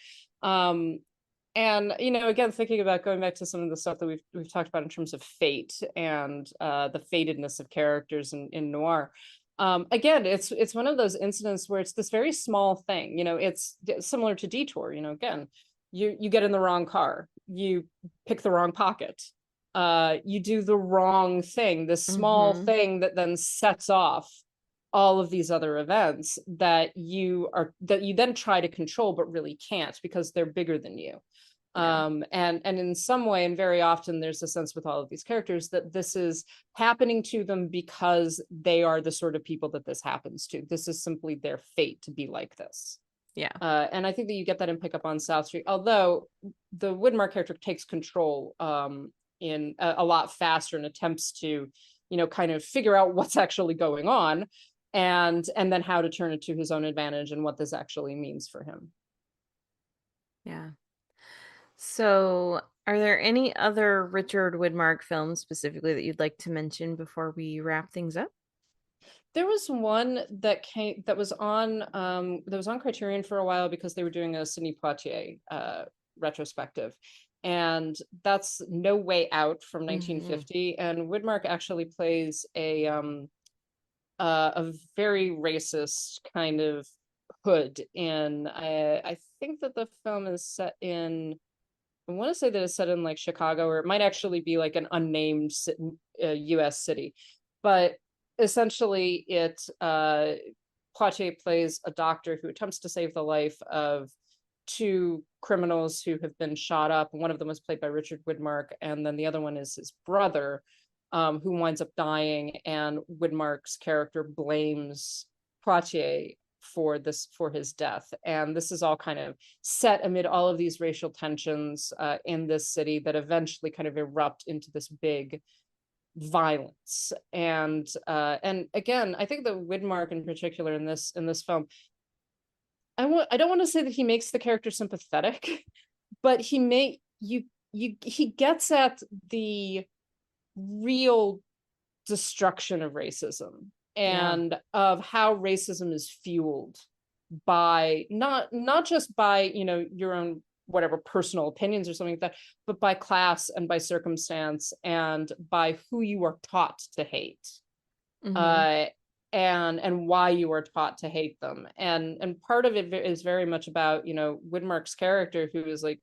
And again, thinking about going back to some of the stuff that we've talked about in terms of fate and the fatedness of characters in noir. Again, it's one of those incidents where it's this very small thing. It's similar to Detour. Again, you get in the wrong car, you pick the wrong pocket, you do the wrong thing. This small thing that then sets off all of these other events that you then try to control, but really can't, because they're bigger than you. Yeah. And in some way, and very often, there's a sense with all of these characters that this is happening to them because they are the sort of people that this happens to. This is simply their fate to be like this. Yeah. And I think that you get that in Pick Up on South Street, although the Widmark character takes control in a lot faster and attempts to, kind of figure out what's actually going on, and then how to turn it to his own advantage and what this actually means for him. Yeah. So, are there any other Richard Widmark films specifically that you'd like to mention before we wrap things up? There was one that was on Criterion for a while because they were doing a Sidney Poitier retrospective, and that's No Way Out from 1950. And Widmark actually plays a very racist kind of hood in. I think that the film is set in. I want to say that it's set in like Chicago, or it might actually be like an unnamed U.S. city, but essentially Poitier plays a doctor who attempts to save the life of two criminals who have been shot up. One of them was played by Richard Widmark, and then the other one is his brother, who winds up dying, and Widmark's character blames Poitier for his death. And this is all kind of set amid all of these racial tensions in this city that eventually kind of erupt into this big violence. And again, I think that Widmark in particular in this film, I don't want to say that he makes the character sympathetic, but he gets at the real destruction of racism and of how racism is fueled by not just by your own whatever personal opinions or something like that, but by class and by circumstance and by who you are taught to hate, and why you are taught to hate them. And part of it is very much about Widmark's character, who is like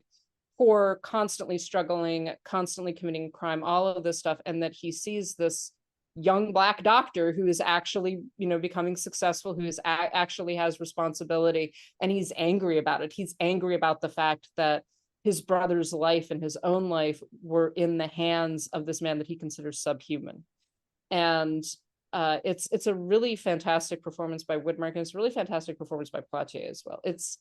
poor, constantly struggling, constantly committing crime, all of this stuff, and that he sees this young Black doctor who is actually becoming successful, who is actually has responsibility, and he's angry about it. He's angry about the fact that his brother's life and his own life were in the hands of this man that he considers subhuman. And it's a really fantastic performance by Widmark, and it's a really fantastic performance by Poitier as well. It's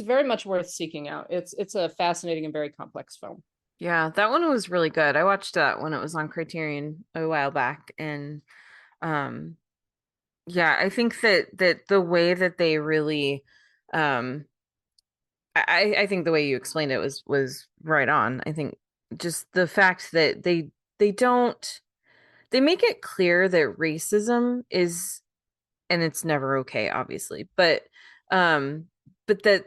very much worth seeking out. It's a fascinating and very complex film. Yeah, that one was really good. I watched that when it was on Criterion a while back, and I think that the way that they really I think the way you explained it was right on. I think just the fact that they make it clear that racism is, and it's never okay, obviously, but that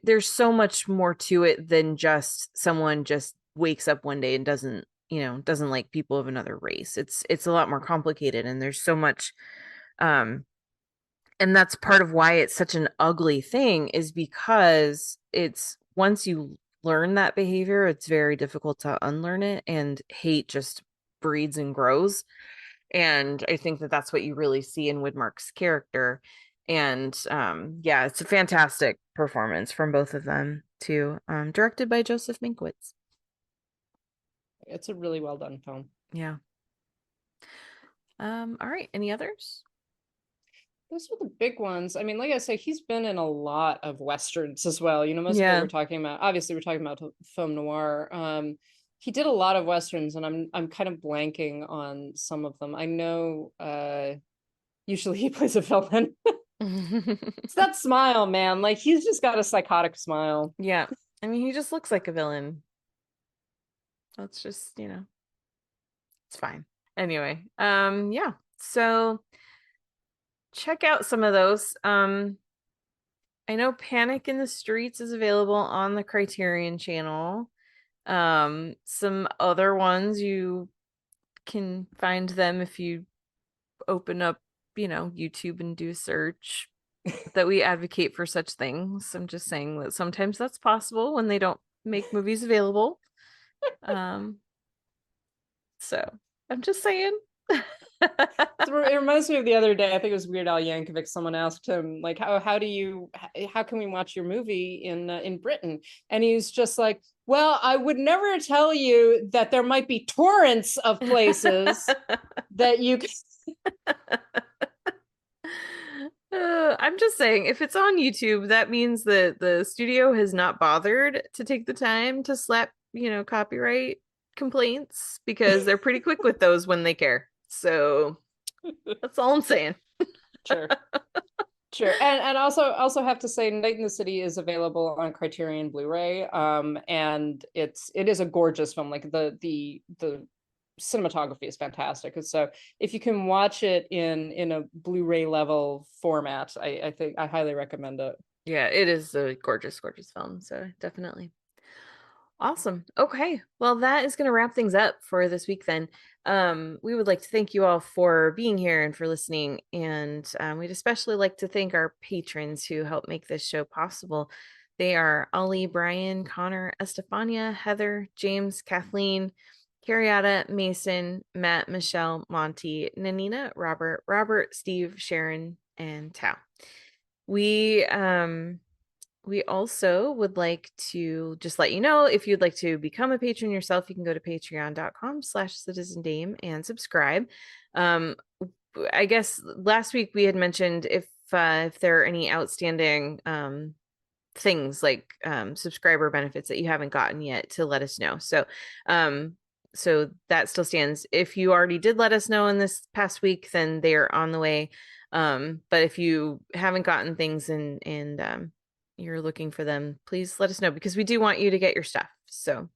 there's so much more to it than just someone just wakes up one day and doesn't like people of another race. It's a lot more complicated, and there's so much, and that's part of why it's such an ugly thing, is because it's, once you learn that behavior, it's very difficult to unlearn it, and hate just breeds and grows. And I think that that's what you really see in Widmark's character. And it's a fantastic performance from both of them too, directed by Joseph Mankiewicz. It's a really well done film. Yeah. All right, any others? Those are the big ones. I mean, like I say, he's been in a lot of westerns as well. Most of what we're talking about, obviously we're talking about film noir. He did a lot of westerns, and I'm kind of blanking on some of them. I know usually he plays a villain. It's that smile, man. Like, he's just got a psychotic smile. Yeah. I mean, he just looks like a villain. That's just, it's fine. Anyway, so check out some of those. I know Panic in the Streets is available on the Criterion channel. Some other ones, you can find them if you open up YouTube and do a search. That we advocate for such things. I'm just saying that sometimes that's possible when they don't make movies available. So I'm just saying. It reminds me of the other day, I think it was Weird Al Yankovic, someone asked him, like, how can we watch your movie in Britain? And he's just like, well, I would never tell you that there might be torrents of places that you can. I'm just saying, if it's on YouTube, that means that the studio has not bothered to take the time to slap, copyright complaints, because they're pretty quick with those when they care. So that's all I'm saying. Sure. Sure. And also have to say Night in the City is available on Criterion Blu-ray. And it is a gorgeous film. Like the cinematography is fantastic. And so if you can watch it in a Blu-ray level format, I think I highly recommend it. Yeah, it is a gorgeous, gorgeous film. So definitely. Awesome. Okay. Well, that is going to wrap things up for this week then. We would like to thank you all for being here and for listening. And we'd especially like to thank our patrons who help make this show possible. They are Ollie, Brian, Connor, Estefania, Heather, James, Kathleen, Carriata, Mason, Matt, Michelle, Monty, Nanina, Robert, Steve, Sharon, and Tao. We also would like to just let you know, if you'd like to become a patron yourself, you can go to patreon.com/citizendame and subscribe. I guess last week we had mentioned if there are any outstanding things like subscriber benefits that you haven't gotten yet, to let us know. So that still stands. If you already did let us know in this past week, then they are on the way. But if you haven't gotten things and you're looking for them, please let us know, because we do want you to get your stuff. So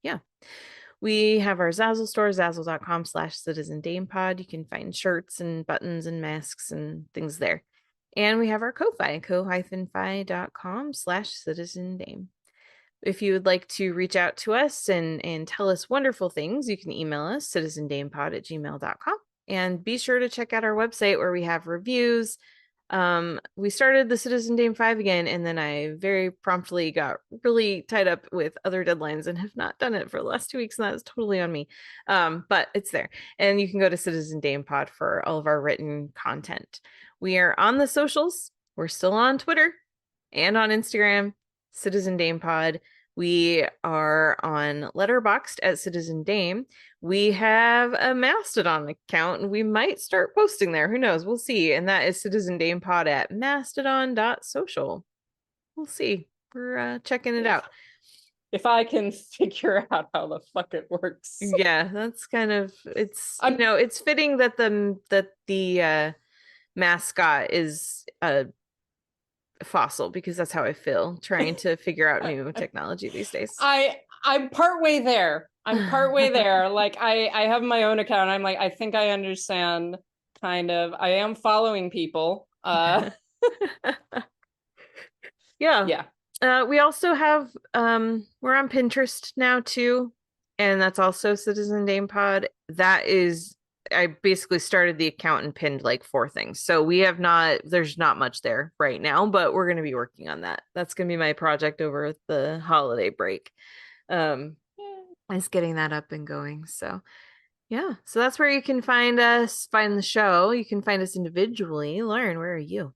yeah, we have our Zazzle store, zazzle.com/citizendamepod. You can find shirts and buttons and masks and things there. And we have our Ko-Fi, ko-fi.com/citizendame. If you would like to reach out to us and tell us wonderful things, you can email us, citizendamepod@gmail.com. And be sure to check out our website where we have reviews. We started the Citizen Dame 5 again, and then I very promptly got really tied up with other deadlines and have not done it for the last 2 weeks, and that is totally on me. But it's there. And you can go to Citizen Dame Pod for all of our written content. We are on the socials. We're still on Twitter and on Instagram, Citizen Dame Pod. We are on Letterboxd at Citizen Dame. We have a Mastodon account, and we might start posting there. Who knows? We'll see. And that is Citizen Dame Pod at mastodon.social. We'll see. We're checking it out. If I can figure out how the fuck it works. Yeah, that's kind of, it's it's fitting that the mascot is a fossil, because that's how I feel trying to figure out new technology these days. I'm partway there. Like I have my own account. I'm like, I think I understand kind of. I am following people. Yeah. Yeah. We also have we're on Pinterest now too, and that's also Citizen Dame Pod. That is, I basically started the account and pinned like 4 things. So there's not much there right now, but we're going to be working on that. That's going to be my project over the holiday break. Is getting that up and going. So yeah, so that's where you can find us, find the show. You can find us individually. Lauren, where are you?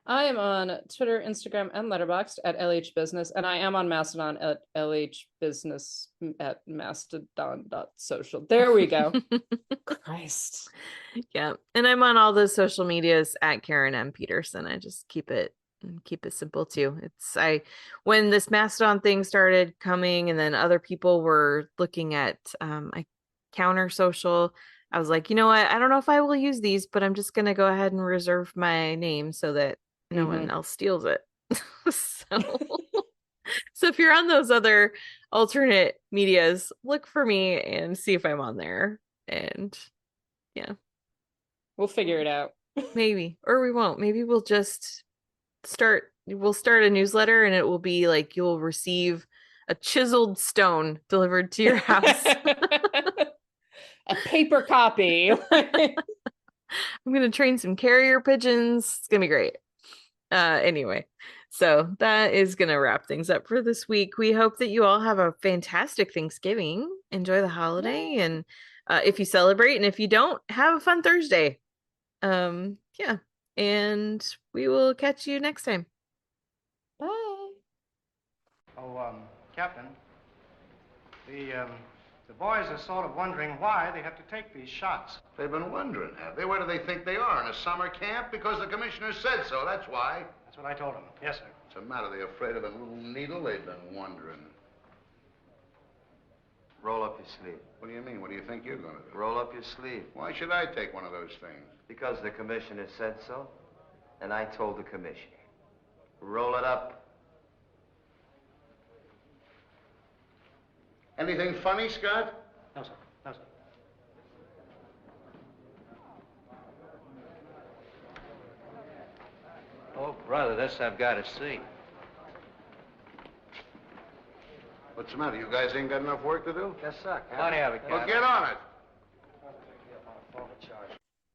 I am on Twitter, Instagram, and Letterboxd at LH Business, and I am on Mastodon at LH Business at mastodon.social. There we go. Christ. Yeah, and I'm on all those social medias at Karen M. Peterson. I just keep it simple too. When this Mastodon thing started coming, and then other people were looking at Counter Social, I was like, you know what? I don't know if I will use these, but I'm just gonna go ahead and reserve my name so that no one else steals it. So if you're on those other alternate medias, look for me and see if I'm on there. And yeah, we'll figure it out. Maybe, or we won't. Maybe we'll start a newsletter, and it will be like you'll receive a chiseled stone delivered to your house. A paper copy. I'm gonna train some carrier pigeons. It's gonna be great. Anyway, so that is gonna wrap things up for this week. We hope that you all have a fantastic Thanksgiving. Enjoy the holiday, and if you celebrate, and if you don't, have a fun Thursday. Yeah, and we will catch you next time. Bye. Oh, Captain, The boys are sort of wondering why they have to take these shots. They've been wondering, have they? Where do they think they are? In a summer camp? Because the commissioner said so, that's why. That's what I told them. Yes, sir. What's the matter? They afraid of a little needle? They've been wondering. Roll up your sleeve. What do you mean? What do you think you're going to do? Roll up your sleeve. Why should I take one of those things? Because the commissioner said so, and I told the commissioner. Roll it up. Anything funny, Scott? No, sir. No, sir. Oh, brother, this I've got to see. What's the matter? You guys ain't got enough work to do? Yes, sir. Plenty of it, Well, Captain. get on it.